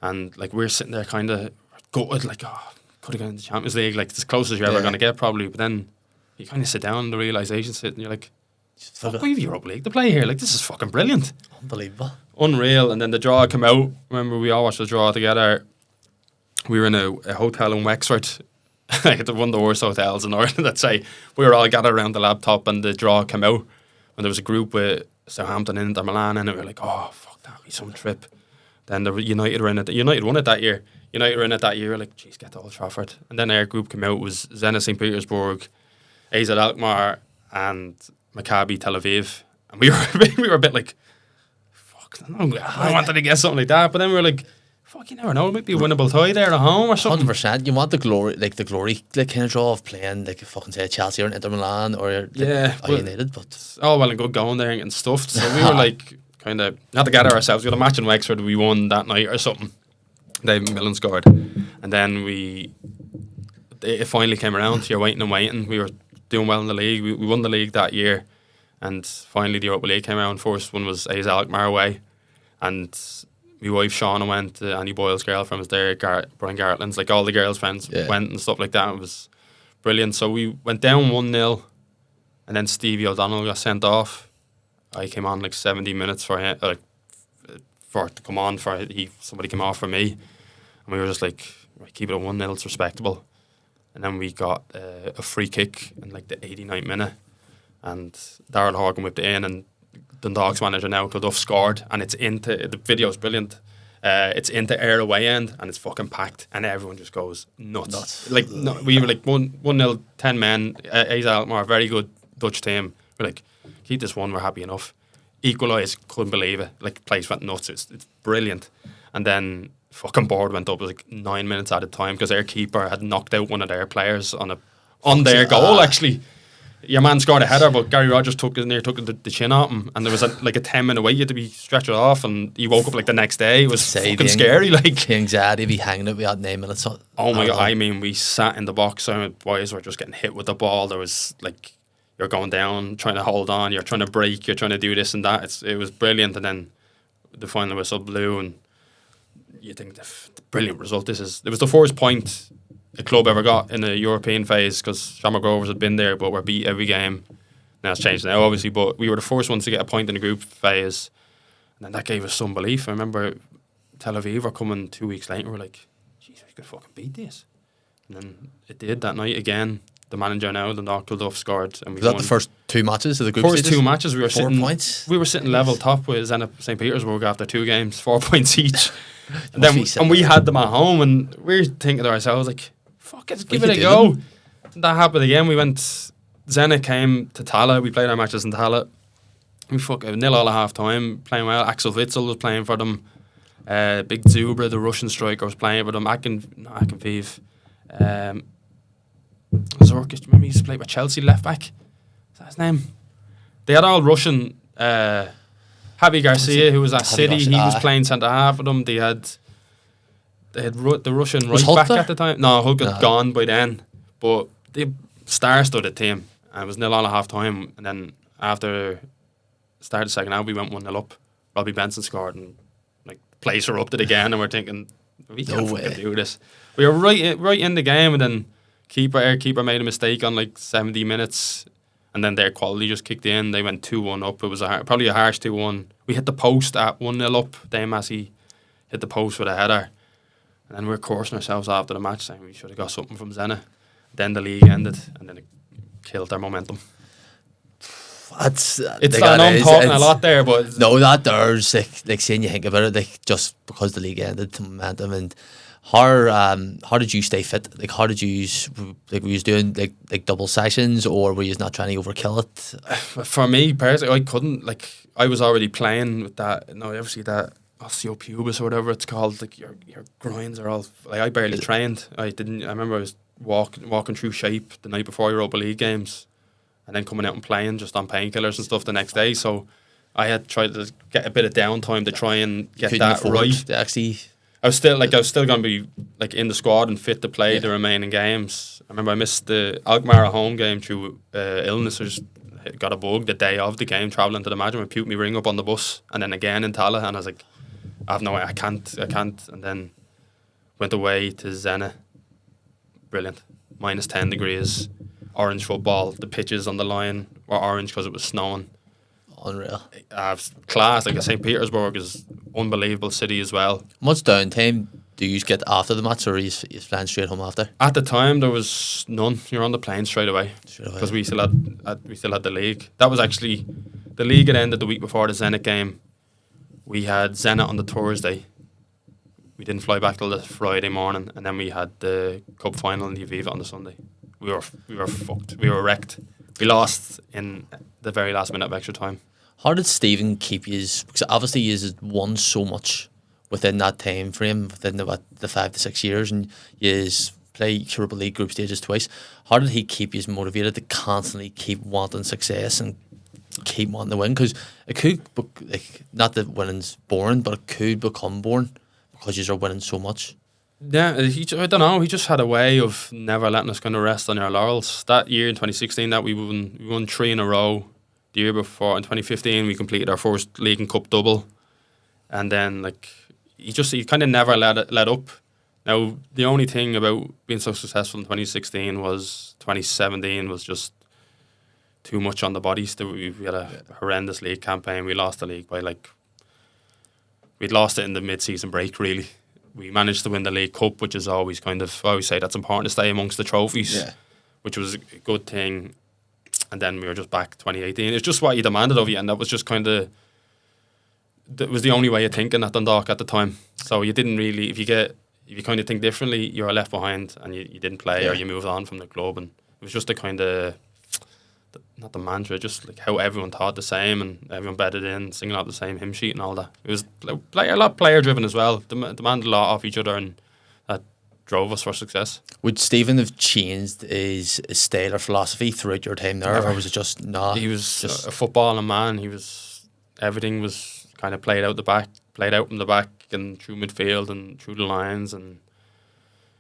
and like we're sitting there kind of gutted, like, oh, could have gone in the Champions League, like as close as you're ever going to get probably. But then you kind of sit down and the realisation hit, and you're like, fuck, we have Europa League to play here. Like, this is fucking brilliant. Unbelievable. Unreal. And then the draw came out. Remember, we all watched the draw together. We were in a hotel in Wexford, one of the worst hotels in Ireland, I'd say. We were all gathered around the laptop and the draw came out. And there was a group with Southampton and Inter Milan in it. We were like, oh, fuck, that'll be some trip. Then the United were in it. United won it that year. United were in it that year. Like, geez, get to Old Trafford. And then our group came out was Zenit St. Petersburg, AZ Alkmaar, and Maccabi Tel Aviv. And we were a bit like, fuck, I wanted to get something like that. But then we were like, fuck, you never know, it might be a winnable tie there at home or something. 100%. You want the glory, like kind of draw of playing, like fucking say Chelsea or Inter Milan or United, but all well and good going there and getting stuffed. So we were like, kind of, not to gather ourselves. We had a match in Wexford, we won that night or something. David Millen scored. And then it finally came around. You're waiting and waiting. We were doing well in the league. We won the league that year. And finally the Europa League came around. First one was AZ Alkmaar away. And my wife Shauna went, Annie Boyle's girlfriend was there, Brian Gartland's, like all the girls' friends went and stuff like that. It was brilliant. So we went down 1-0 and then Stevie O'Donnell got sent off. I came on like 70 minutes for him, for to come on for somebody came off for me, and we were just like, right, keep it at 1-0, it's respectable. And then we got a free kick in like the 89th minute, and Darrell Horgan whipped it in, and Dundalk's manager now, Clodagh, scored, and it's into, the video's brilliant, it's into our away end, and it's fucking packed, and everyone just goes nuts. Like, no, we were like 1-0, 10 men, AZ Alkmaar, very good Dutch team. We're like, keep this one, we're happy enough. Equalise, couldn't believe it. Like, place went nuts, it's brilliant. And then fucking board went up. It was like 9 minutes at a time because their keeper had knocked out one of their players on their goal. Actually, your man scored a header, but Gary Rogers took the chin out him, and there was like a 10-minute wait. You had to be stretched off, and he woke up like the next day. It was fucking scary. Like the anxiety be hanging out. We had 9 minutes. Oh my god! I mean, we sat in the box. Our boys were just getting hit with the ball. There was like, you're going down, trying to hold on. You're trying to break. You're trying to do this and that. It was brilliant. And then the final whistle blew, and you think the brilliant result. It was the first point a club ever got in the European phase, because Shamrock Rovers had been there but were beat every game. Now it's changed now, obviously, but we were the first ones to get a point in the group phase, and then that gave us some belief. I remember Tel Aviv were coming 2 weeks later, we're like, jeez, we could fucking beat this. And then it did that night again. The manager now, Dundalk scored, and we was that the first 2 matches of the group first stages? 2 matches we were 4 sitting points. We were sitting level top with Zenit St Petersburg after 2 games, 4 points each. And we had them at home, and we were thinking to ourselves like, fuck it, give it a go. That happened again. We went, Zenit came to Tala. We played our matches in Tala. We fucking nil all at half time, playing well. Axel Witsel was playing for them. Big Zubra, the Russian striker, was playing for them. Akinfeev. Zorkic, remember he used to play with Chelsea left back? Is that his name? They had all Russian. Javi Garcia, who was at City, he was playing centre half of them. They had the Russian right back at the time. No, Hulk had gone by then. But the star-studded team, and it was 0-0 at half time. And then after start of the second half, we went 1-0 up. Robbie Benson scored, and like place erupted again. And we're thinking, we can't fucking do this. We were right in the game, and then keeper made a mistake on like 70 minutes, and then their quality just kicked in. They went 2-1 up. It was probably a harsh 2-1. We hit the post at 1-0 up. Dave Massey hit the post with a header, and then we were cursing ourselves after the match, saying we should have got something from Zenit. Then the league ended, and then it killed their momentum. It's I know I'm talking a lot there, but no, that there's like saying you think about it, like just because the league ended, the momentum. And how did you stay fit? Like how did you were you doing like double sessions, or were you not trying to overkill it? For me personally, I couldn't. Like I was already playing with that. No, obviously that osteopubis or whatever it's called. Like your groins are all. Like I barely trained. I remember I was walking through shape the night before Europa League games, and then coming out and playing just on painkillers and stuff the next day. So I had tried to get a bit of downtime to try and get that right. Actually, I was still going to be like in the squad and fit to play the remaining games. I remember I missed the Alkmaar home game through illness. I just got a bug the day of the game, travelling to the match. I puked me ring up on the bus, and then again in Tala, and I was like, I have no way, I can't. And then went away to Zenit. Brilliant. Minus 10 degrees. Orange football. The pitches on the line were orange because it was snowing. Unreal. Class. Like St. Petersburg is unbelievable city as well. Much downtime do you get after the match, or are you flying straight home after? At the time, there was none. You're on the plane straight away because we still had the league. That was actually the league had ended the week before the Zenit game. We had Zenit on the Thursday. We didn't fly back till the Friday morning, and then we had the cup final in the Aviva on the Sunday. We were fucked. We were wrecked. We lost in the very last minute of extra time. How did Stephen keep you? Because obviously you won so much within that time frame, within the 5 to 6 years, and you play Europa League group stages twice. How did he keep you motivated to constantly keep wanting success and keep wanting to win? Because it could, not that winning's boring, but it could become boring because you are winning so much. Yeah, I don't know. He just had a way of never letting us kind of rest on our laurels. That year in 2016, that we won 3 in a row. The year before, in 2015, we completed our first League and Cup double, and then he kind of never let up. Now the only thing about being so successful in 2016 was 2017 was just too much on the body. Still, we had a horrendous league campaign. We lost the league by we'd lost it in the mid-season break. Really, we managed to win the League Cup, which is always I always say that's important to stay amongst the trophies, which was a good thing. And then we were just back 2018. It's just what you demanded of you, and that was just that was the only way of thinking at Dundalk at the time. So you didn't really, if you kind of think differently, you were left behind and you didn't play or you moved on from the club. And it was just the not the mantra, just like how everyone thought the same and everyone bedded in, singing out the same hymn sheet and all that. It was a lot player driven as well. Demanded a lot off each other, and that drove us for success. Would Stephen have changed his style or philosophy throughout your time there, Never. or was it just nah? He was just a footballing man. Everything was kind of played out from the back and through midfield and through the lines, and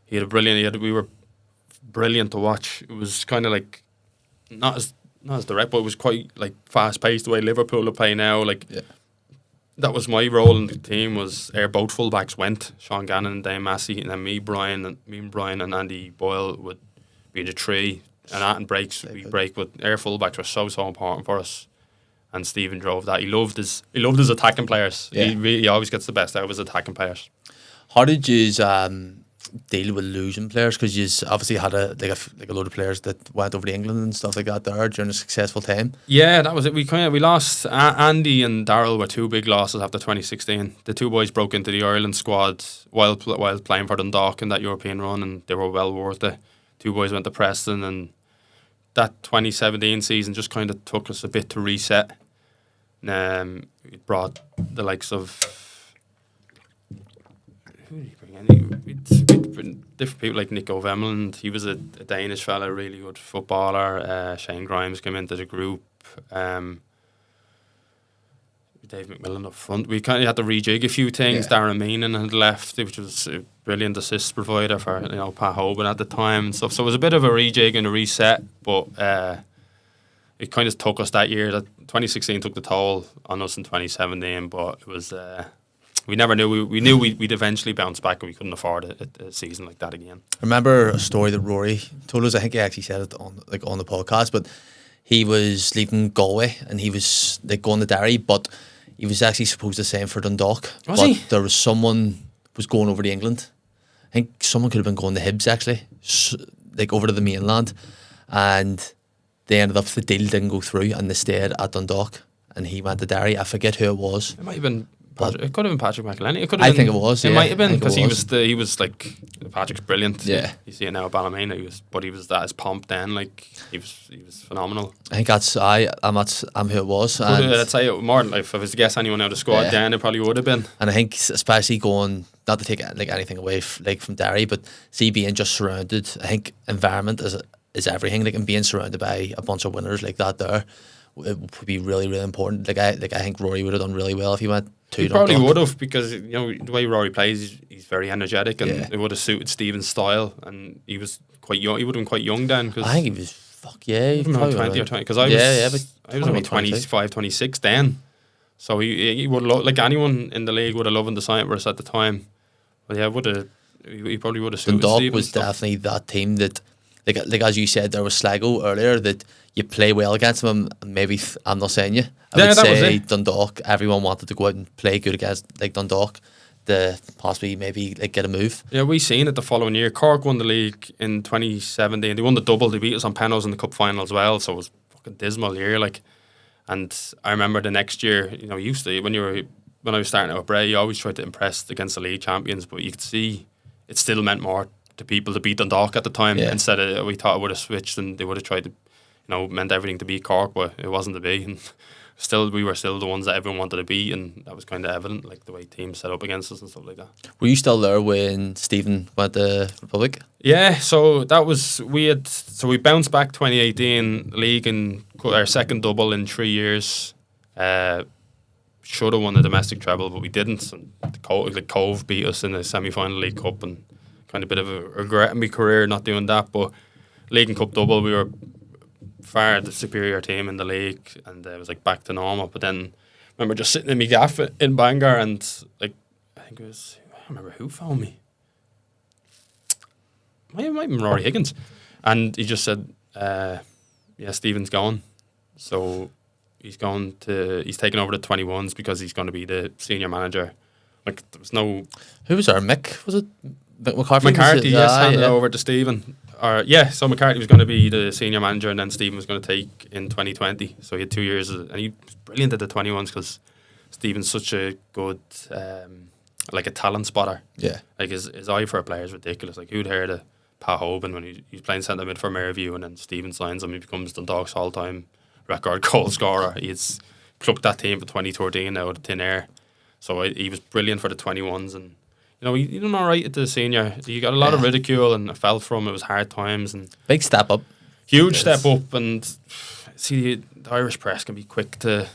we were brilliant to watch. It was kind of like not as direct, but it was quite like fast paced the way Liverpool are playing now. Like that was my role in the team, was both fullbacks went, Sean Gannon and Dame Massey, and then me and Brian and Andy Boyle would be the three, and at breaks we break. But our fullbacks were so important for us, and Stephen drove that. He loved his attacking players. Yeah. He always gets the best out of his attacking players. How did you deal with losing players? Because you obviously had a load of players that went over to England and stuff like that there during a successful time. Yeah, that was it. We lost Andy and Daryl were two big losses after 2016. The two boys broke into the Ireland squad while playing for Dundalk in that European run, and they were well worth it. Two boys went to Preston, and that 2017 season just kind of took us a bit to reset. It brought the likes of, who did he bring in? Different people like Nico Vemland. He was a Danish fella, really good footballer. Shane Grimes came into the group. Dave McMillan up front. We kind of had to rejig a few things. Yeah. Darren Meenan had left, which was a brilliant assist provider for Pat Hoban at the time and stuff. So it was a bit of a rejig and a reset, but it kind of took us that year. That 2016 took the toll on us in 2017, but it was. We never knew. We knew we'd eventually bounce back, and we couldn't afford a season like that again. I remember a story that Rory told us. I think he actually said it on the podcast, but he was leaving Galway and he was going to Derry, but he was actually supposed to sign for Dundalk. Was he? There was someone was going over to England. I think someone could have been going to Hibs actually, over to the mainland, and they ended up the deal didn't go through, and they stayed at Dundalk, and he went to Derry. I forget who it was. It might have been. It could have been Patrick McElhenney. I think it was. It yeah. might have been because he was like Patrick's brilliant. Yeah, you see it now at Ballymena. He was that as pomp then. Like he was phenomenal. I think I'm who it was. I'd say it more than if I was to guess anyone out of the squad, then it probably would have been. And I think especially going, not to take anything away from Derry, but being just surrounded. I think environment is everything. And being surrounded by a bunch of winners like that there, it would be really, really important. I think Rory would have done really well if he went to He Dundalk. probably would have, because the way Rory plays, he's very energetic, and it would have suited Stephen's style. And he was quite young. He would have been quite young then. Cause I think he was he was probably 20 or 20. Because I was only 25, 26 then. So he would have like anyone in the league would have loved to sign for us at the time. But yeah, he probably would have suited Dundalk Stephen's was stuff. definitely that team that, like as you said, there was Sligo earlier, that you play well against them. Maybe I'm not saying you. I would say Dundalk. Everyone wanted to go out and play good against Dundalk to possibly maybe get a move. Yeah, we seen it the following year. Cork won the league in 2017. They won the double. They beat us on penalties in the cup final as well. So it was a fucking dismal year. And I remember the next year, used to when I was starting out at Bray, you always tried to impress against the league champions, but you could see it still meant more to people to beat Dundalk at the time. Yeah. Instead of, we thought it would have switched and they would have tried to, meant everything to beat Cork, but it wasn't to be. And we were still the ones that everyone wanted to beat, and that was kind of evident, like the way teams set up against us and stuff like that. Were you still there when Stephen went to Republic? Yeah, so that was we bounced back 2018 league and our second double in 3 years. Should have won the domestic treble, but we didn't. And Cove beat us in the semi-final League Cup, and kind of a bit of a regret in my career not doing that. But League and Cup double, we were far the superior team in the league, and it was back to normal. But then I remember just sitting in my gaff in Bangor, and I think it was, I don't remember who phoned me. It might have been Rory Higgins, and he just said, Stephen's gone, so he's taking over the 21s because he's going to be the senior manager. There was no. Who was our Mick? Was it Mick McCarthy? McCarthy, handed it over to Stephen. So McCarthy was going to be the senior manager, and then Stephen was going to take in 2020. So he had 2 years, and he was brilliant at the 21s because Stephen's such a good, a talent spotter. Yeah. His eye for a player is ridiculous. Who'd heard of Pat Hoban when he's playing centre mid for Maryview, and then Stephen signs him. He becomes Dundalk's all-time record goal scorer. He's plucked that team for 2013 out of thin air. So he was brilliant for the 21s, and he done all right at the senior. He got a lot of ridicule, and I felt from it. It was hard times and big step up, huge step up. And see, the Irish press can be quick to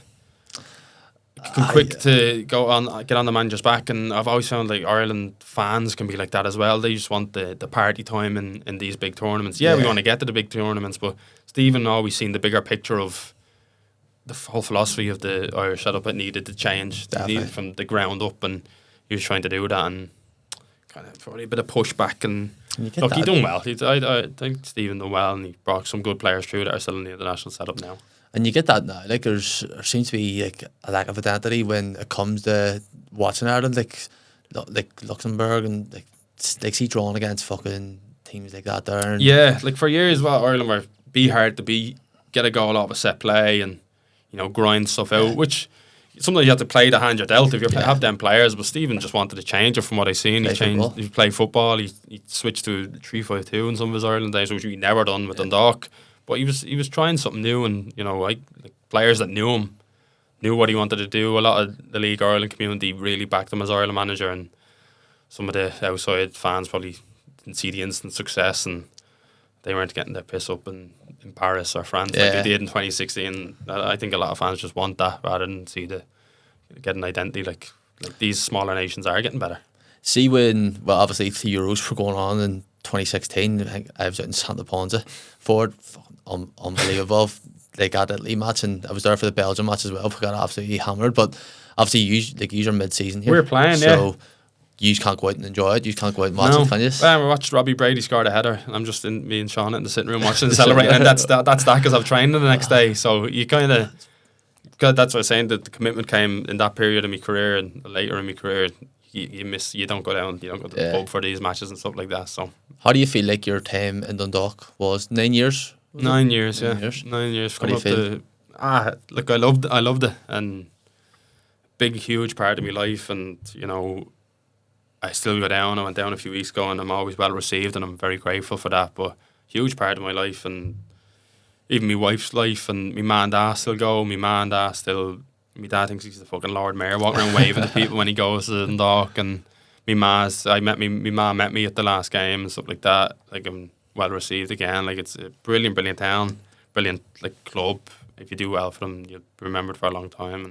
go on, get on the manager's back, and I've always found like Ireland fans can be like that as well. They just want the party time in these big tournaments. Yeah, we want to get to the big tournaments, but Stephen always seen the bigger picture of the whole philosophy of the Irish setup. It needed to change. It needed from the ground up, and he was trying to do that, and kind of probably a bit of pushback. And look, he done well. I think Stephen done well, and he brought some good players through that are still in the international setup now. And you get that now. Like there seems to be like a lack of identity when it comes to watching Ireland, like Luxembourg, and like see drawn against fucking teams like that there. And yeah, like for years, Ireland were hard to beat, get a goal off a set play, and grind stuff out. Which sometimes you have to play the hand you're dealt if you have them players. But Stephen just wanted to change it from what I seen. He played football. He switched to 3-5-2 in some of his Ireland days, which he never done with Dundalk. But he was trying something new, and like players that knew him knew what he wanted to do. A lot of the League Ireland community really backed him as Ireland manager, and some of the outside fans probably didn't see the instant success, and they weren't getting their piss up in Paris or France like they did in 2016. I think a lot of fans just want that rather than get an identity. Like these smaller nations are getting better. See when obviously the Euros were going on in 2016. I think I was out in Santa Ponsa for it. Unbelievable. They got Italy match, and I was there for the Belgium match as well. We got absolutely hammered, but obviously you are mid-season here. We're playing, so you can't go out and enjoy it. You can't go out and watch it, can you? Well, we watched Robbie Brady score the header, and I'm just me and Sean in the sitting room watching and celebrating. And that's that because I've trained the next day. So you kind of, that's what I was saying. That the commitment came in that period of my career, and later in my career, you don't go down, you don't go to the pub for these matches and stuff like that. So how do you feel like your time in Dundalk was? 9 years. 9 years, 9 years. 9 years. How do you feel? Look, I loved it, and big, huge part of my life, and I still go down. I went down a few weeks ago, and I'm always well received, and I'm very grateful for that. But huge part of my life, and even my wife's life, and my ma and dad still go. My dad thinks he's the fucking Lord Mayor, walking around waving to people when he goes to Dundalk. And my ma met me at the last game and stuff like that. Like, I'm well received again. Like, it's a brilliant town, brilliant club. If you do well for them, you'll be remembered for a long time.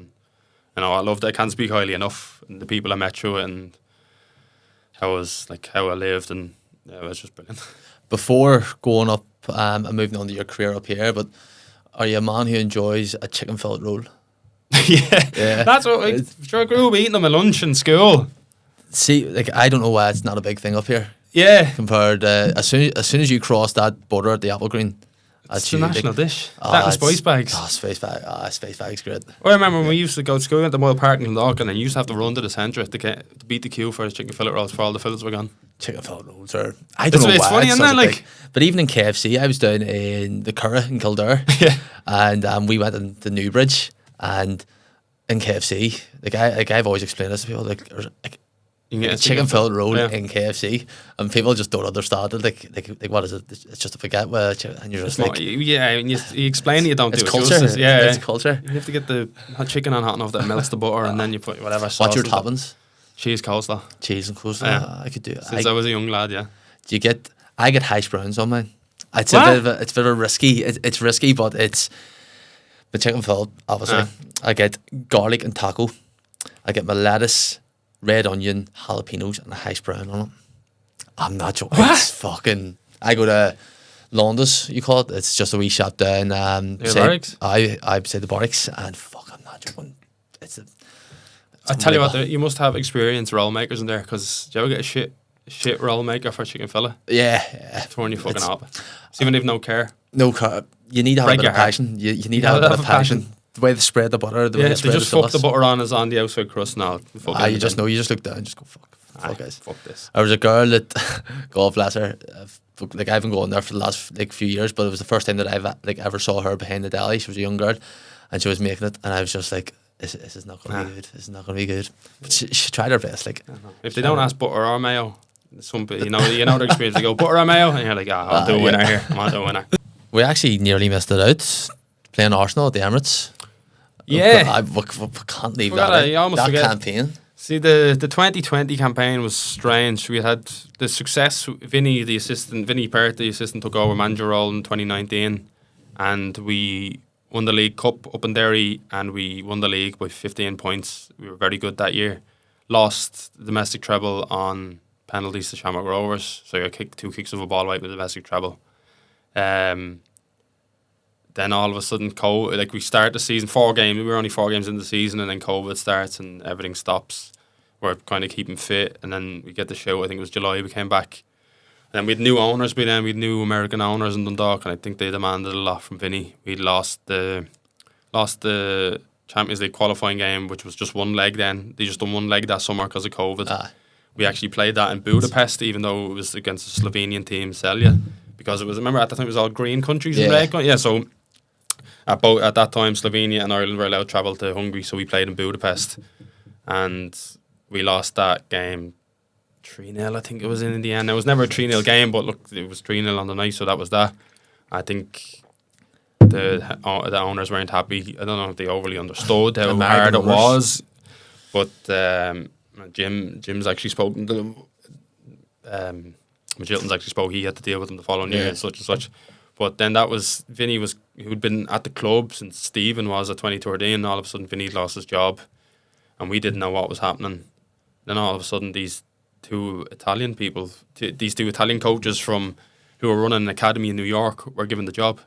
And I loved it. I can't speak highly enough. And the people I met through it, and how I lived, and it was just brilliant. Before going up and moving on to your career up here, but are you a man who enjoys a chicken fillet roll? yeah. That's what I grew up eating them at lunch in school. See, I don't know why it's not a big thing up here. Yeah. Compared as soon as you cross that border at the Apple Green, it's the national dish. That and spice bags. Spice bags, great. I remember when we used to go to school at the Mile Park in Dundalk, and then you used to have to run to the centre to beat the queue for the chicken fillet rolls, for all the fillets were gone. Chicken fillet rolls are... I don't know why. It's funny, isn't it? Like, but even in KFC, I was down in the Curragh in Kildare, and we went in the Newbridge, and in KFC, I've always explained this to people, you can get a chicken fillet roll in KFC, and people just don't understand it. Like what is it? It's just a baguette, and you're just you explain it, you don't do it. Culture. It's culture. You have to get the chicken on hot enough that melts the butter, and then you put whatever sauce. What's your toppings? Cheese coleslaw. Cheese and coleslaw. I could do it. Since I was a young lad, yeah. I get hash browns on mine. It's a bit of a risky. It's risky, but it's the chicken fillet. Obviously, I get garlic and taco. I get my lettuce, red onion, jalapenos, and a hash brown on it. I'm not joking. It's fucking... I go to Londis, you call it. It's just a wee shop down. Barracks? I say the barracks, and fuck, I'm not joking. I tell you what, you must have experienced roll makers in there, because do you ever get a shit roll maker for chicken fillet? Yeah. Throwing you fucking up. So even if no care. No care. You need to have a bit of passion. You need to have a bit of passion. The way they spread the butter, the way they spread the sauce. They just fuck the butter on is on the outside crust now. You just look down and just go, fuck guys. Fuck this. There was a girl that, God bless her, I've been going there for the last few years, but it was the first time that I've ever saw her behind the deli. She was a young girl, and she was making it, and I was just like, this is not going to be good. This is not going to be good. But she tried her best. If they don't ask butter or mayo, Some you know the experience. They go butter or mayo, and you're like, I'll do a winner here. I'm on the winner. We actually nearly missed it out playing Arsenal at the Emirates. Yeah, we can't leave Forgot that. it, you almost that forget. campaign. See, the 2020 campaign was strange. We had the success. Vinny Perth, the assistant, took over manager role in 2019, and we won the League Cup up in Derry, and we won the league by 15 points. We were very good that year. Lost the domestic treble on penalties to Shamrock Rovers, so you kicked 2 kicks of a ball away with the domestic treble. Then all of a sudden, we start the season 4 games. We were only 4 games in the season, and then COVID starts and everything stops. We're kind of keeping fit, and then we get the show. I think it was July we came back. And then we had new owners by then. We had new American owners in Dundalk, and I think they demanded a lot from Vinny. We lost the Champions League qualifying game, which was just one leg then. They just done one leg that summer because of COVID. We actually played that in Budapest, even though it was against the Slovenian team, Celje. Because it was, remember at the time it was all green countries and red countries. Yeah, so at that time, Slovenia and Ireland were allowed to travel to Hungary, so we played in Budapest. And we lost that game 3-0, I think it was in the end. It was never a 3-0 game, but look, it was 3-0 on the night, so that was that. I think the owners weren't happy. I don't know if they overly understood how hard it was, but Jim's actually spoken to them. Magilton's actually spoke. He had to deal with them the following year and such. But then that was Vinny who'd been at the club since Stephen was at 2013. And all of a sudden, Vinny lost his job, and we didn't know what was happening. Then all of a sudden, these two Italian coaches who were running an academy in New York were given the job,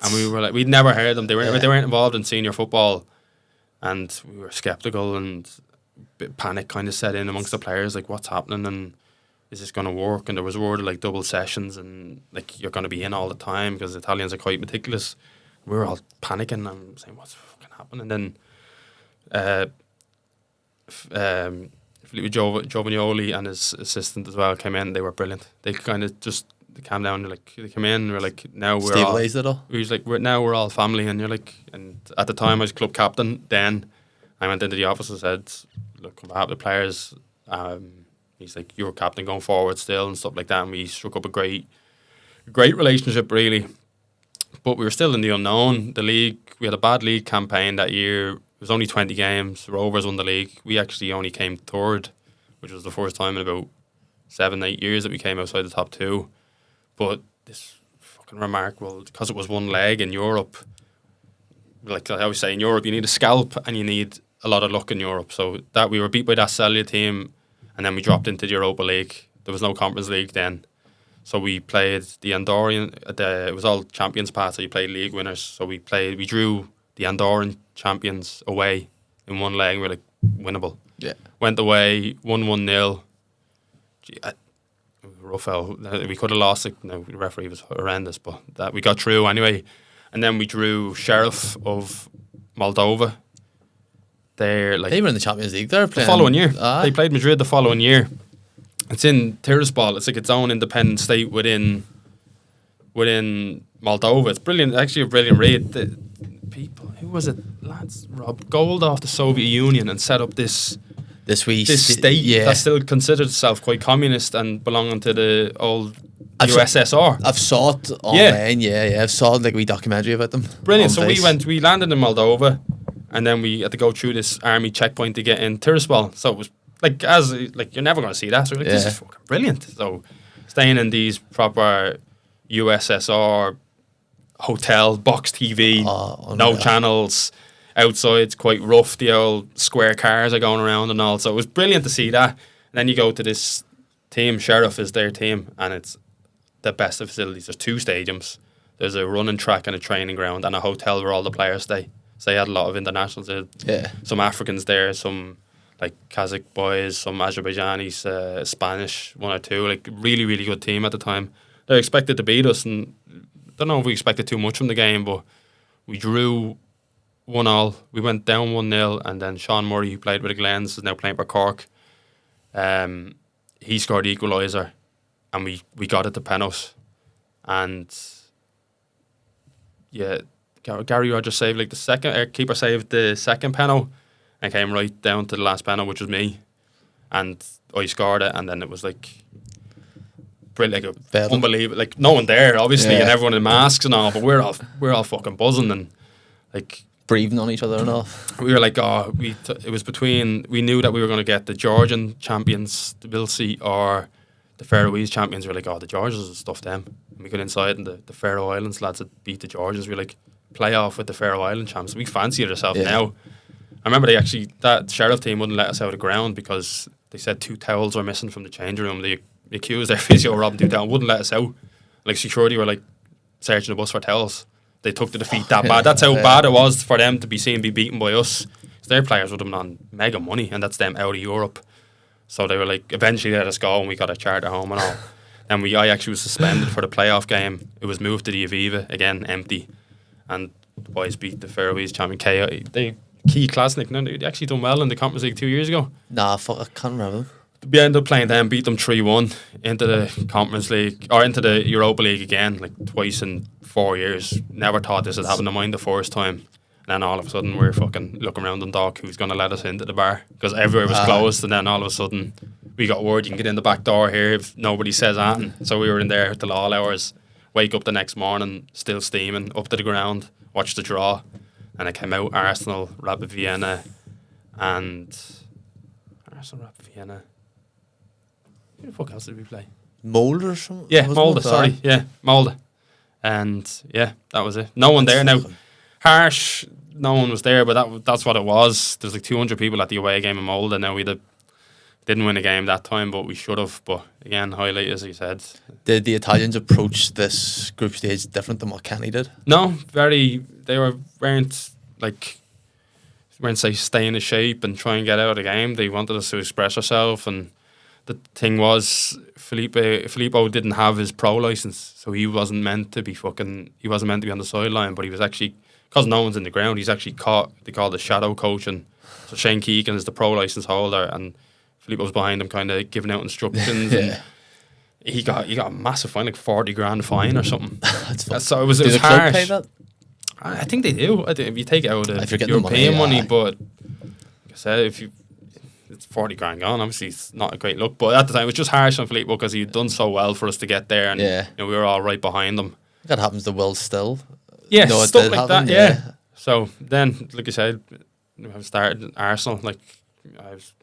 and we were like, we'd never heard them. They weren't involved in senior football, and we were skeptical, and a bit of panic kind of set in amongst the players, like what's happening and is this going to work? And there was word of like double sessions and like you're going to be in all the time because Italians are quite meticulous. We were all panicking and saying what's fucking happening. And then Filippo Giovagnoli and his assistant as well came in. They were brilliant. They kind of just calmed down. They came in and we're like, now we're stabilised it all. We was like, we're all family. And you're like, and at the time I was club captain. Then I went into the office and said, look, on behalf of the players, he's like, you're captain going forward still and stuff like that. And we struck up a great relationship, really. But we were still in the unknown. The league, we had a bad league campaign that year. It was only 20 games. Rovers won the league. We actually only came third, which was the first time in about 7-8 years that we came outside the top 2. But this fucking remarkable, because it was one leg in Europe, like I always say, in Europe, you need a scalp and you need a lot of luck in Europe. So that we were beat by that Celje team, and then we dropped into the Europa League. There was no Conference League then. So we played the Andorran, it was all Champions Pass, so you played league winners. So we drew the Andorran champions away in one leg. We were like, winnable. Yeah. Went away, 1-1-0. Rough out. We could have lost it. No, the referee was horrendous, but that we got through anyway. And then we drew Sheriff of Moldova. They were in the Champions League there the following year. They played Madrid the following year. It's in Tiraspol. It's like its own independent state within Moldova. It's brilliant. Actually, a brilliant read. The people, who was it? Lads, robbed gold off the Soviet Union and set up this state that still considered itself quite communist and belonging to the old USSR. I've saw it online. Yeah. I've saw like a wee documentary about them. Brilliant. So we landed in Moldova, and then we had to go through this army checkpoint to get in Tiraspol. So it was like you're never going to see that. So we're like, this is fucking brilliant. So staying in these proper USSR hotel, box TV, no channels, outside's quite rough. The old square cars are going around and all. So it was brilliant to see that. And then you go to this team, Sheriff is their team, and it's the best of facilities. There's 2 stadiums. There's a running track and a training ground and a hotel where all the players stay. So they had a lot of internationals there. Some Africans there, some like Kazakh boys, some Azerbaijanis, Spanish, 1 or 2. Like really, really good team at the time. They expected to beat us, and I don't know if we expected too much from the game, but we drew 1-1. We went down 1-0, and then Sean Murray, who played with the Glens, is now playing for Cork. He scored the equaliser, and we got it to penalties. And yeah, Gary Rogers saved like the second, keeper saved the second penalty and came right down to the last penalty, which was me. and I scored it, and then it was like brilliant, like Better. unbelievable. Like no one there, obviously, Yeah. and everyone in masks and all, but we're all fucking buzzing, and like Breathing on each other and all. we were like, oh, it was between, we knew that we were going to get the Georgian champions, the Bilsi, or the Faroese champions. We were like, oh, the Georgians will stuff them. And we got inside, and the Faroe Islands lads had beat the Georgians. We were like, play off with the Faroe Island champs. We fancied ourselves now. I remember that sheriff team wouldn't let us out of the ground because they said 2 towels were missing from the change room. They accused their physio of robbing 2 towels, wouldn't let us out. Like security were like searching the bus for towels. They took the defeat that bad. That's how bad it was for them to be beaten by us. Their players would have been on mega money, and that's them out of Europe. So they were like, eventually let us go, and we got a charter home and all. And I actually was suspended for the playoff game. It was moved to the Aviva, again, empty. And the boys beat the Faroese champion Caine. They Key Klasnik. No, they actually done well in the Conference League 2 years ago. Nah, fuck, I can't remember them. We ended up playing them, beat them 3-1 into the Conference League, or into the Europa League again, like twice in 4 years. Never thought this would happen to mine the first time. And then all of a sudden we're fucking looking around Dundalk, who's going to let us into the bar, because everywhere was closed. And then all of a sudden we got word you can get in the back door here if nobody says anything. So we were in there till all hours, wake up the next morning still steaming, up to the ground, watch the draw, and it came out Arsenal, Rapid Vienna, and Arsenal, Rapid Vienna. Who the fuck else did we play? Molde or something? Yeah, Was Molde, it? sorry. Yeah, Molde. And yeah, that was it. No one there. Now, harsh, no one was there, but that's what it was. There's like 200 people at the away game in Molde. Now, didn't win a game that time, but we should have. But again, highlight, as you said. Did the Italians approach this group stage different than what Kenny did? No, they weren't say stay in the shape and try and get out of the game. They wanted us to express ourselves, and the thing was, Filippo didn't have his pro license, so he wasn't meant to be on the sideline, but he was actually, because no one's in the ground, he's actually caught, they call the shadow coaching. So Shane Keegan is the pro license holder, and Filippo was behind him kind of giving out instructions. Yeah. And he got a massive fine, like 40 grand fine or something. That's So it was Did the club harsh. pay that? I think they do. I think if you take it out of If you're getting the European money, money, but like I said, it's 40 grand gone. Obviously, it's not a great look. But at the time, it was just harsh on Filippo because he'd done so well for us to get there, and we were all right behind him. That happens to Will still. Yeah, No, it stuff did like happen, that. Yeah. So then, like I said, I've started in Arsenal. Like I was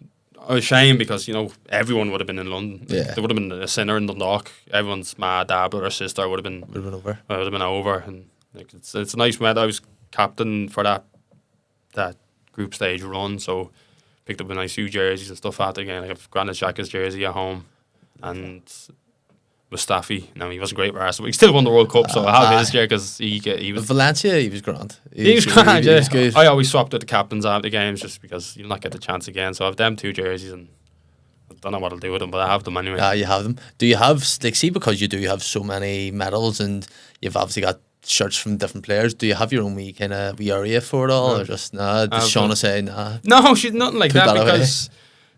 ashamed because everyone would have been in London. Yeah. There would have been a sinner in Dundalk. Everyone's mad dad or sister would have been over. Would have been over, and like it's a nice moment. I was captain for that group stage run, so picked up a nice few jerseys and stuff after again. I have Granit Xhaka's jersey at home, and Mustafi. Now he wasn't great for Arsenal, but he still won the World Cup, so I have his jersey because he was Valencia. He was grand. He was grand. He was good. I always swapped with the captains after the games just because you'll not get the chance again. So I have them 2 jerseys, and I don't know what I'll do with them, but I have them anyway. You have them. Do you have, see, because you do have so many medals and you've obviously got shirts from different players, do you have your own wee kind of wee area for it all, or just does Shauna say nah? No, she's nothing like that, that because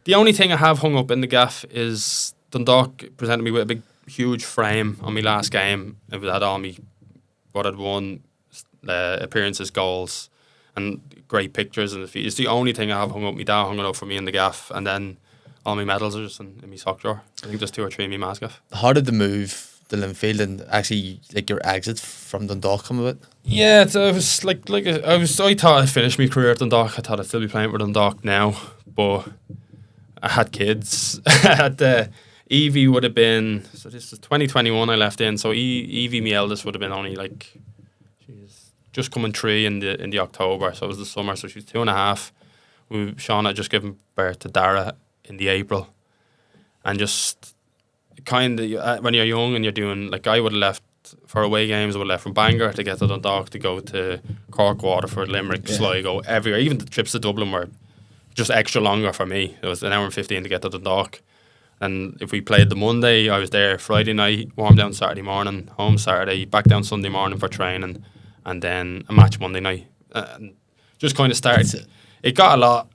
the only thing I have hung up in the gaff is Dundalk presented me with a big huge frame on my last game. It had all me what I'd won, appearances, goals, and great pictures. And it's the only thing I have hung up. My dad hung it up for me in the gaff, and then all my medals are just in my sock drawer. I think there's 2 or 3 in my mask gaff. How did the move to Linfield and actually like your exit from Dundalk come about? Yeah, it was I thought I'd finished my career at Dundalk. I thought I'd still be playing for Dundalk now, but I had kids. Evie would have been, so this is 2021 I left in, so Evie, my eldest, would have been only like, she's just coming 3 in the October, so it was the summer, so she was 2.5. Sean had just given birth to Dara in the April, and just kind of, when you're young and you're doing, like I would have left for away games, I would have left from Bangor to get to Dundalk to go to Cork, Waterford, Limerick, Sligo, everywhere, even the trips to Dublin were just extra longer for me. It was an hour and 15 to get to Dundalk. And if we played the Monday, I was there Friday night, warm down Saturday morning, home Saturday, back down Sunday morning for training, and then a match Monday night. And just kind of started. It got a lot.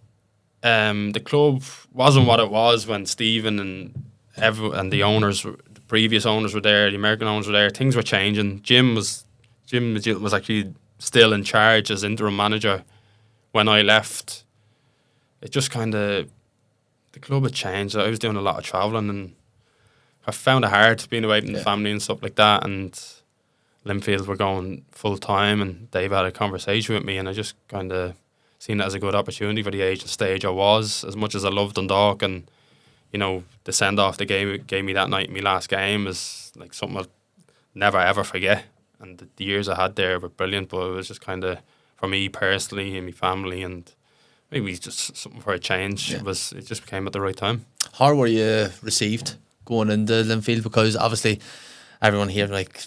The club wasn't what it was when Stephen and the owners, the previous owners were there, the American owners were there. Things were changing. Jim was actually still in charge as interim manager when I left. It just kind of, the club had changed. I was doing a lot of travelling, and I found it hard being away from the family and stuff like that. And Linfield were going full time, and Dave had a conversation with me, and I just kind of seen it as a good opportunity for the age and stage I was. As much as I loved Dundalk, and the send off they gave me that night in my last game is like something I'll never ever forget. And the years I had there were brilliant, but it was just kind of for me personally and my family, and maybe just something for a change. Yeah. It just came at the right time. How were you received going into Linfield? Because obviously everyone here, like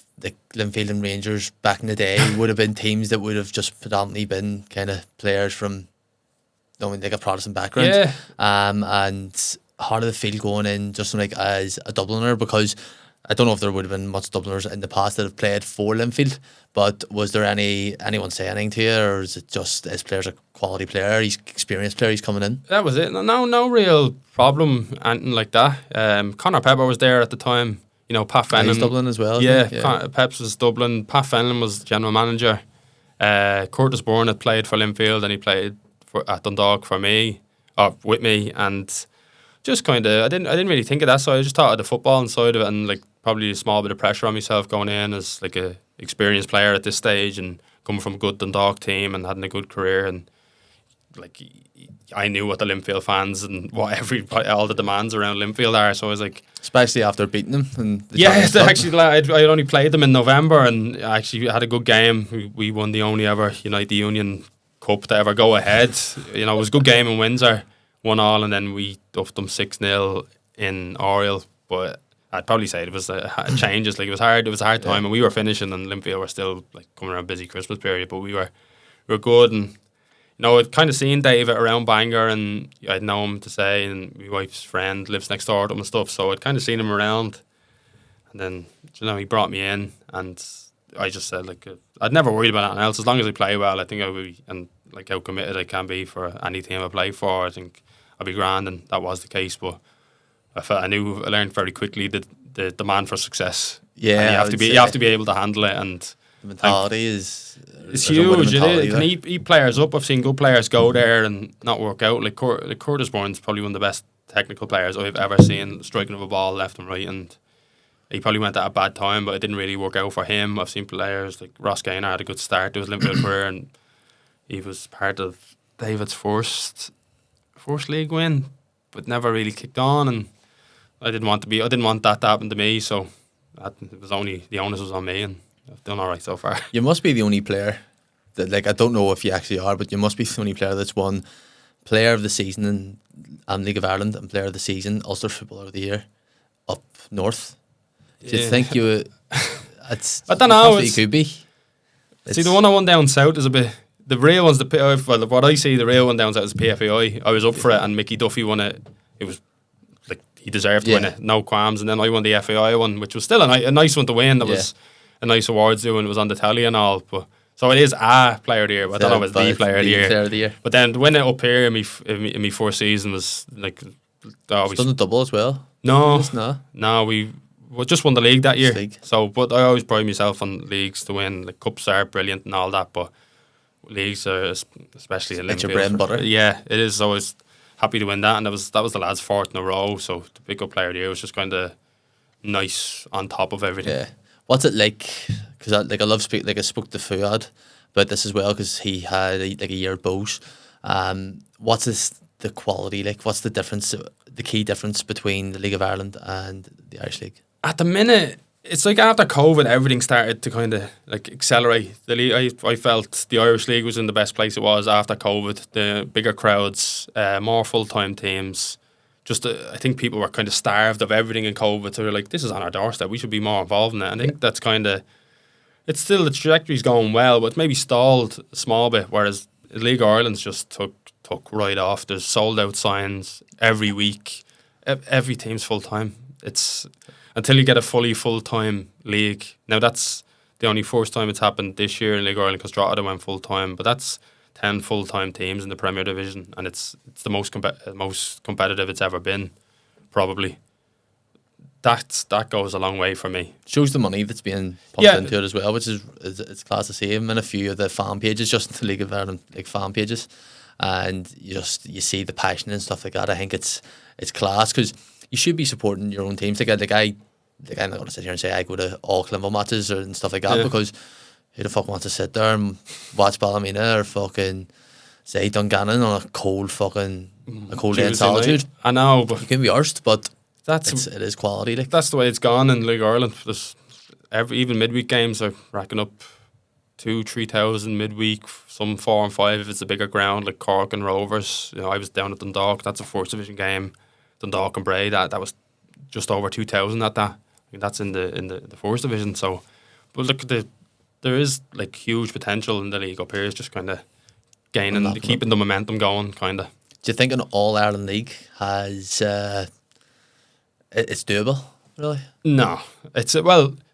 Linfield and Rangers back in the day, would have been teams that would have just predominantly been kind of players from, like a Protestant background. Yeah. And how did it feel going in just like as a Dubliner? Because I don't know if there would have been much Dubliners in the past that have played for Linfield, but was there anyone say anything to you, or is it just this player's a quality player, he's experienced player, he's coming in? That was it. No real problem, anything like that. Conor Pepper was there at the time. Pat Fenlon. He's Dublin as well. Yeah, Peps was Dublin. Pat Fenlon was general manager. Curtis Bourne had played for Linfield, and he played at Dundalk for me, or with me, and just kind of, I didn't really think of that side. I just thought of the football side of it, and like probably a small bit of pressure on myself going in as like a experienced player at this stage, and coming from a good Dundalk team and having a good career, and like I knew what the Linfield fans and what all the demands around Linfield are. So I was like, especially after beating them. And actually, I only played them in November, and I actually had a good game. We won the only ever United Union Cup to ever go ahead. It was a good game in Windsor, 1-1, and then we duffed them 6-0 in Oriel. But I'd probably say it was changes. Like it was hard. It was a hard time, and we were finishing, and Linfield were still like coming around a busy Christmas period. But we were good, and I'd kind of seen David around Bangor, and I'd know him to say, and my wife's friend lives next door to him and stuff. So I'd kind of seen him around, and then he brought me in, and I just said like I'd never worried about anything else as long as I play well. I think I would be, and like how committed I can be for any team I play for. I think I'd be grand, and that was the case. But I learned very quickly the demand for success. Yeah, and you have to be able to handle it, and the mentality it's huge. It can eat players up. I've seen good players go there and not work out. Like Curtis Bourne's probably one of the best technical players I've ever seen, striking of a ball left and right, and he probably went at a bad time, but it didn't really work out for him. I've seen players like Ross Caine had a good start to his Linfield career, and he was part of David's first league win, but never really kicked on, and I didn't want that to happen to me, so the onus was on me, and I've done all right so far. You must be the only player that, like, I don't know if you actually are, but you must be the only player that's won Player of the Season and League of Ireland and Player of the Season, Ulster Footballer of the Year up north. Do you think you? I don't know. You could be. See, the one I won down south is a bit. The real one's what I see. The real one down south is PFAI. I was up for it, and Mickey Duffy won it. It was like he deserved to win it, no qualms. And then I won the FAI one, which was still a nice one to win. That was a nice awards doing. It was on the telly and all. But so it is a Player of the Year. But I don't know if it's the Player of the Year. But then to win it up here in my first season was like always done the double as well. No, we just won the league that year. So, but I always pride myself on leagues to win. Like cups are brilliant and all that, but leagues are, especially in Linfield, your bread and butter. Yeah, it is. So I was happy to win that, and that was the lads' fourth in a row. So to pick up Player of the Year was just kind of nice on top of everything. Yeah. What's it like? Because I love speak. Like I spoke to Fuad about this as well, because he had a year at Bose. What's the quality like? What's the difference? The key difference between the League of Ireland and the Irish League? At the minute, it's like after COVID, everything started to kind of like accelerate. The league, I felt the Irish League was in the best place it was after COVID. The bigger crowds, more full-time teams. I think people were kind of starved of everything in COVID. So they're like, this is on our doorstep. We should be more involved in it. I think that's kind of... It's still, the trajectory's going well, but it's maybe stalled a small bit, whereas League of Ireland's just took right off. There's sold-out signs every week. Every team's full-time. It's... Until you get a fully full-time league. Now, that's the only first time it's happened this year in League of Ireland, because Drogheda went full-time, but that's 10 full-time teams in the Premier Division, and it's the most competitive it's ever been, probably. That goes a long way for me. Shows the money that's being pumped into it as well, which is it's class to see. I'm in a few of the fan pages, just in the League of Ireland, like fan pages, and you see the passion and stuff like that. I think it's class because you should be supporting your own teams. I'm not going to sit here and say I go to all Linfield matches and stuff like that because who the fuck wants to sit there and watch Ballymena or fucking say Dungannon on a cold day in solitude? Night. I know, but you can be arsed, but it is quality. Like. That's the way it's gone in League Ireland. Even midweek games are racking up 2,000-3,000 midweek, some 4 and 5 if it's a bigger ground like Cork and Rovers. I was down at Dundalk. That's a first division game. Dundalk and Bray. That was just over 2,000 at that. I mean, that's in the first division. So, but look, there is like huge potential in the league up here. It's just kind of keeping the momentum going, kind of. Do you think an All Ireland League has it's doable? Really? No,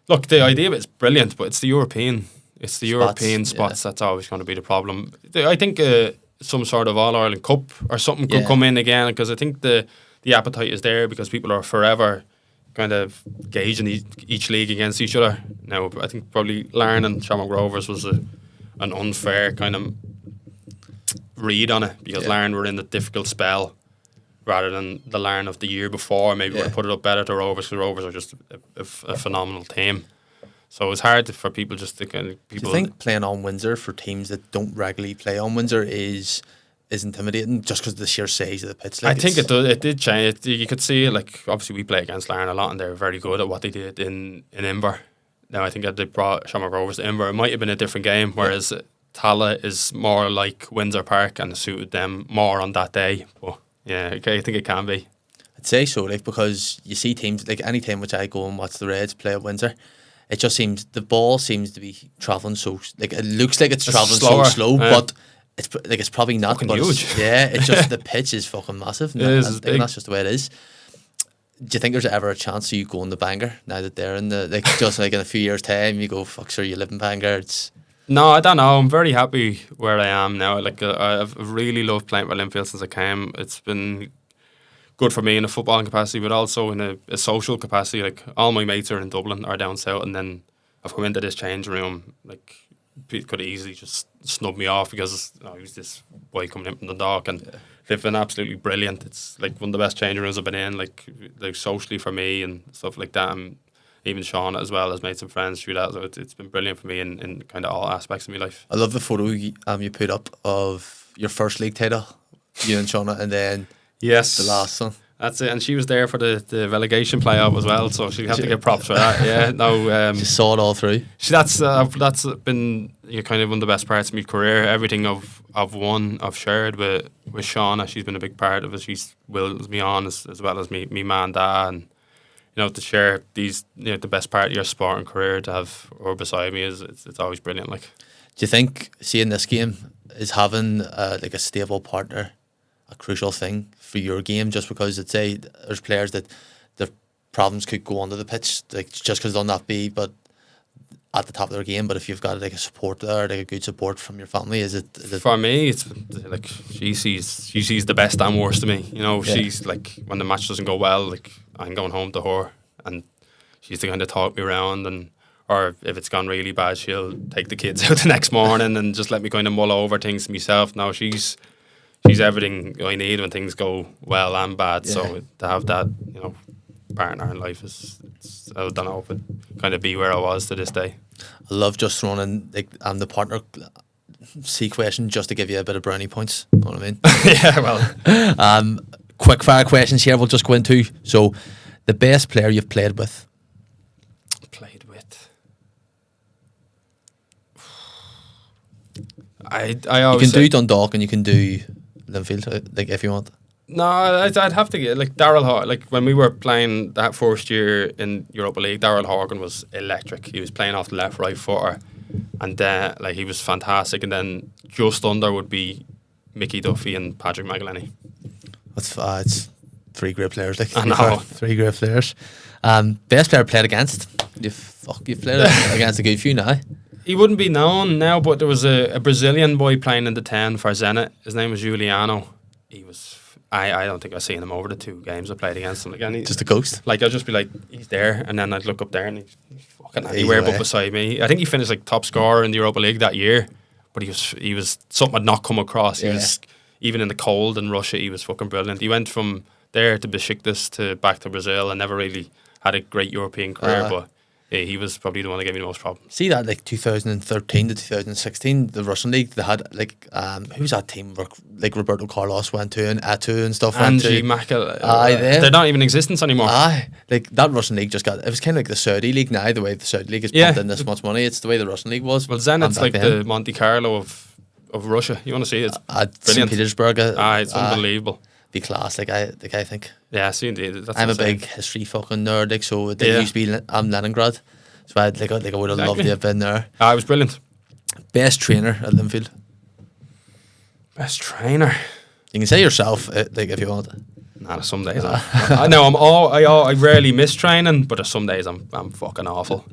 look, the idea of it's brilliant, but it's the European spots that's always going to be the problem. I think some sort of All Ireland Cup or something could come in again, because I think the appetite is there because people are forever kind of gauging each league against each other. Now, I think probably Larne and Shamrock Rovers was an unfair kind of read on it, because Larne were in the difficult spell rather than the Larne of the year before. Maybe would have put it up better to Rovers, because Rovers are just a phenomenal team. So it's hard for people just to kind of... Do you think playing on Windsor for teams that don't regularly play on Windsor is intimidating just because of the sheer size of the pitch? Like, I think it did change. You could see, like, obviously we play against Larne a lot and they're very good at what they did in Inver. Now I think that they brought Shamrock Rovers to Inver. It might have been a different game, whereas Tala is more like Windsor Park and it suited them more on that day. But yeah, I think it can be. I'd say so, like, because you see teams, like any time which I go and watch the Reds play at Windsor, it just seems the ball seems to be travelling so, like, it looks like it's travelling so slow, but it's probably not. Fucking huge. It's just the pitch is fucking massive. And that's just the way it is. Do you think there's ever a chance of you going to Bangor now that they're in the, like, just like in a few years' time you go, fuck, sure, you live in Bangor? No, I don't know. I'm very happy where I am now. Like, I've really loved playing for Linfield since I came. It's been good for me in a footballing capacity, but also in a social capacity. Like, all my mates are in Dublin or down south, and then I've come into this change room. Like, Pete could easily just snub me off because he was this boy coming in from Dundalk, and they've been absolutely brilliant. It's like one of the best change rooms I've been in, like socially for me and stuff like that. And even Sean as well has made some friends through that, so it's been brilliant for me in kind of all aspects of my life. I love the photo you put up of your first league title, you and Shauna, and then the last one. That's it, and she was there for the relegation playoff as well, so she had to get props for that. Yeah, no, she saw it all through. That's been kind of one of the best parts of my career. Everything I've shared with Shauna. She's been a big part of it. She's wills me on as well as me man and dad, and to share these the best part of your sporting career, to have her beside me it's always brilliant. Like, do you think seeing this game is having like a stable partner a crucial thing for your game, just because it's there's players that their problems could go onto the pitch, like, just because they'll not be but at the top of their game, but if you've got like a support there, like a good support from your family, is it for me? It's like she sees the best and worst of me. She's like, when the match doesn't go well, like, I'm going home to her, and she's the kind of talk me around, or if it's gone really bad, she'll take the kids out the next morning and just let me kind of mull over things myself. Now she's everything I need when things go well and bad. So to have that, partner in life I don't know if it kind of be where I was to this day. I love just throwing in the partner C question just to give you a bit of brownie points. You know what I mean? Yeah, well. Quick fire questions here we'll just go into. So, the best player you've played with? I always... You can do Dundalk and you can do Linfield, like, if you want. No, I'd have to get, like, Daryl Horgan. Like, when we were playing that first year in Europa League, Daryl Horgan was electric. He was playing off the left, right footer, and like, he was fantastic. And then just under would be Mickey Duffy and Patrick McElhenney. It's three great players. Like, I know. Three great players. Best player played against? You've played against a good few now. He wouldn't be known now, but there was a Brazilian boy playing in the 10 for Zenit. His name was Juliano. He was... I don't think I've seen him over the 2 games I played against him. Like, just a ghost? Like, I'll just be like, he's there, and then I'd look up there and he's fucking anywhere but beside me. I think he finished like top scorer in the Europa League that year, but he was something I'd not come across. He was even in the cold in Russia, he was fucking brilliant. He went from there to Besiktas to back to Brazil and never really had a great European career, but yeah, he was probably the one that gave me the most problems. See that like 2013 to 2016, the Russian league, they had like who's that team where like Roberto Carlos went to and Atu and stuff went Angie to. Makel, Aye, they're not even in existence anymore. Aye, like that Russian league just got. It was kind of like the Saudi league now. The way the Saudi league is pumped in this much money, it's the way the Russian league was. Well, Zenit's back like then. the Monte Carlo of Russia. You want to see it? It's At St. brilliant. Petersburg. It's unbelievable. Be class. Like I think. Yeah, see, indeed. That's I'm a insane. big history fucking nerd. Like so, it used to be Leningrad. So I would have loved to have been there. It was brilliant. Best trainer at Linfield. Best trainer. You can say yourself, like if you want. Nah, some days I know I rarely miss training, but some days I'm fucking awful.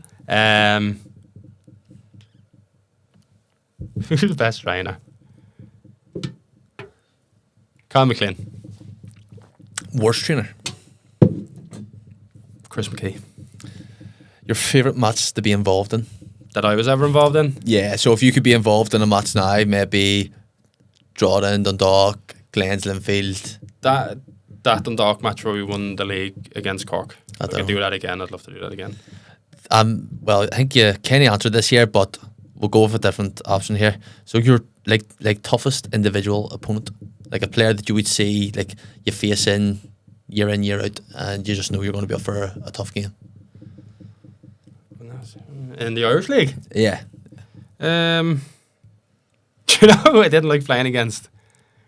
Who's the best trainer? Carl McLean. Worst trainer. Chris McKee. Your favourite match to be involved in? That I was ever involved in? Yeah, so if you could be involved in a match now, maybe Drawdown, Dundalk, Glens, Linfield. That Dundalk match where we won the league against Cork. I could do that again. I'd love to do that again. Well, I think you kind of answered this here, but we'll go with a different option here. So you're like toughest individual opponent, like a player that you would see like you face in, year out, and you just know you're going to be up for a tough game. In the Irish League? Yeah. Do you know who I didn't like playing against?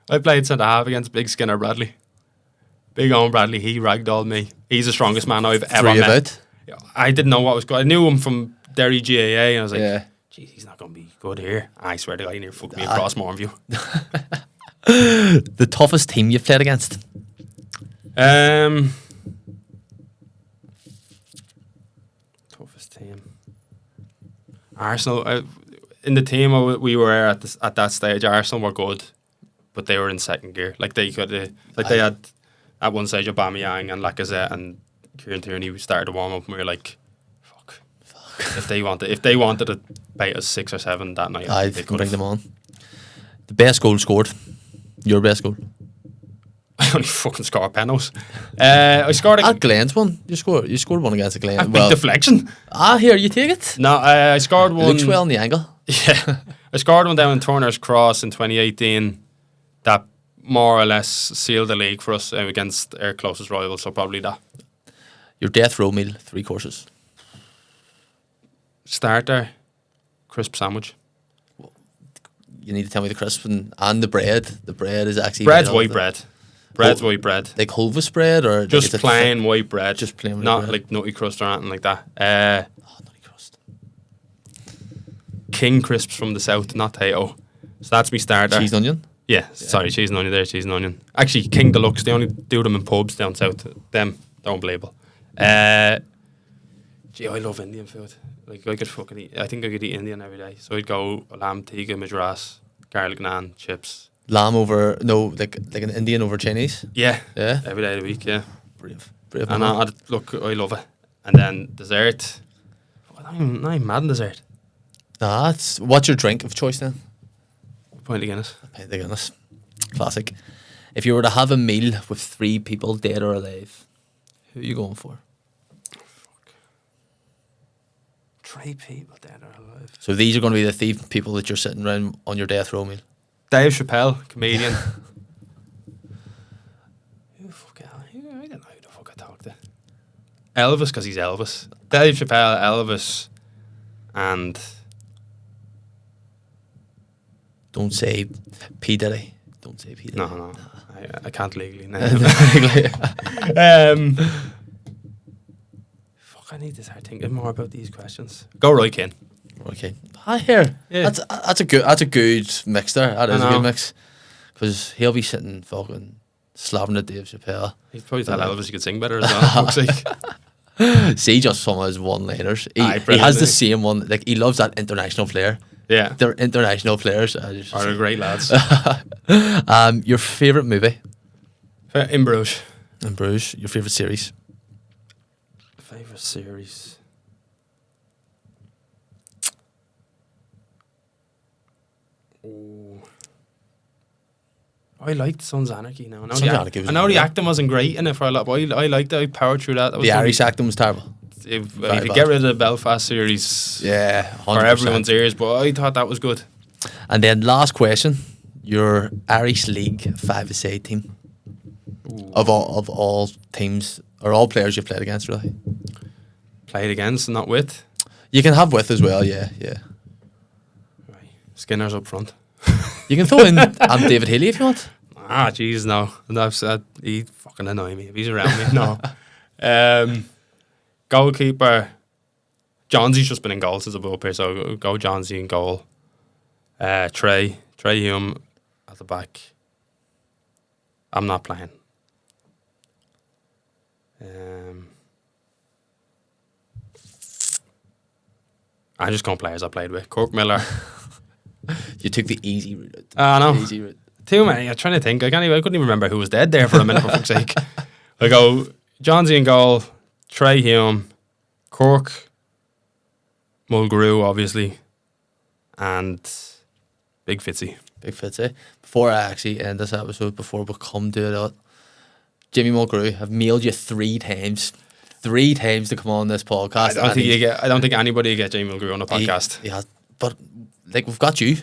I played centre half against Big Skinner Bradley. Big Owen Bradley, he ragdolled me. He's the strongest man I've ever met. I didn't know what was going on. I knew him from Derry GAA and I was like, geez, he's not going to be good here. I swear to God, he near fucked me across Mournview. The toughest team you've played against? Toughest team. Arsenal. In the team we were at that stage, Arsenal were good, but they were in second gear. Like they could, they had at one stage Aubameyang and Lacazette and Kieran Tierney started to warm up, and we were like, "Fuck. If they wanted to bait us 6 or 7 that night, they could bring them on." The best goal scored. Your best goal. I only fucking score penalties. I scored at Glens one. You scored one against the Glens. Big deflection. Here you take it. No, I scored one. Looks well in the angle. Yeah, I scored one down in Turner's Cross in 2018. That more or less sealed the league for us against our closest rival. So probably that. Your death row meal, 3 courses. Starter, crisp sandwich. You need to tell me the crisp and the bread. The bread is actually bread's white bread. Bread's white bread. Like Hulvis bread or just plain white bread. Just plain white bread. Not like nutty crust or anything like that. Nutty crust. King crisps from the south, not Tato. So that's me starter. Cheese and onion? Yeah, sorry, cheese and onion there, cheese and onion. Actually, King Deluxe, they only do them in pubs down south. Them, they're unbelievable. I love Indian food. Like I could fucking eat. I think I could eat Indian every day. So I'd go lamb tikka, madras, garlic naan, chips. Lamb over like an Indian over Chinese. Yeah. Every day of the week. Yeah. Brave. And I love it. And then dessert. I'm not even mad in dessert. Nah, what's your drink of choice then? Pint of Guinness. Pint of Guinness. Classic. If you were to have a meal with 3 people, dead or alive, who are you going for? 3 people dead or alive. So these are going to be the 3 people that you're sitting around on your death row meal. Dave Chappelle, comedian. Who the fuck? I don't know who the fuck I talk to. Elvis, because he's Elvis. Dave Chappelle, Elvis, and don't say P Diddy. Don't say P Diddy. No. I can't legally now. Fuck, I need to start thinking more about these questions. Go Roy Keane. Okay. Here. Yeah. That's a good mix there. That is a good mix. Because he'll be sitting fucking slapping at Dave Chappelle. He'd probably tell Elvis he could sing better as well. Looks like. See just some of his one-liners. He has the same one. Like he loves that international flair. Yeah. They're international players. Are great lads. Your favourite movie? In Bruges. In Bruges. Your favourite series? Favourite series? I liked Sons of Anarchy now. Sons of Anarchy was I know the good. acting wasn't great in it for a lot, but I liked it. I powered through that. That was The probably- Irish acting was terrible. If Very you bad. get rid of the Belfast series Yeah, 100%. for everyone's ears, but I thought that was good. And then last question, your Irish League 5-a-side team of all teams or all players you've played against, really. Played against, not with. You can have with as well, yeah. Right. Skinner's up front. You can throw in David Healy if you want. Ah, jeez, no. And I've said he fucking annoy me if he's around me. No. Goalkeeper. Johnsey's just been in goal since I've been up here, so go Johnsey in goal. Trey Hume at the back. I'm not playing. I'm just going players I played with. Cork Miller. You took the easy route. I know. Easy route. Too many. I'm trying to think. I couldn't even remember who was dead there for a minute, for fuck's sake. I go Johnsey in goal, Trey Hume, Cork, Mulgrew, obviously, and Big Fitzy. Big Fitz, eh? Before I actually end this episode, before we come to it, Jimmy Mulgrew, I've mailed you 3 times. 3 times to come on this podcast. I don't think anybody get Jamie Mulgrew on a podcast. He has, but like we've got you.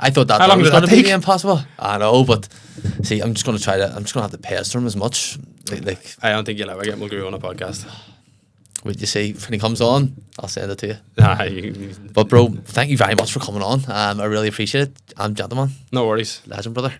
I thought that How long was did going that to be take? impossible. I know, but see, I'm just going to have to pester him as much. Like, I don't think you'll ever get Mulgrew on a podcast. would you see when he comes on? I'll send it to you. Nah, But bro, thank you very much for coming on. I really appreciate it. Gentleman, no worries. legend, brother.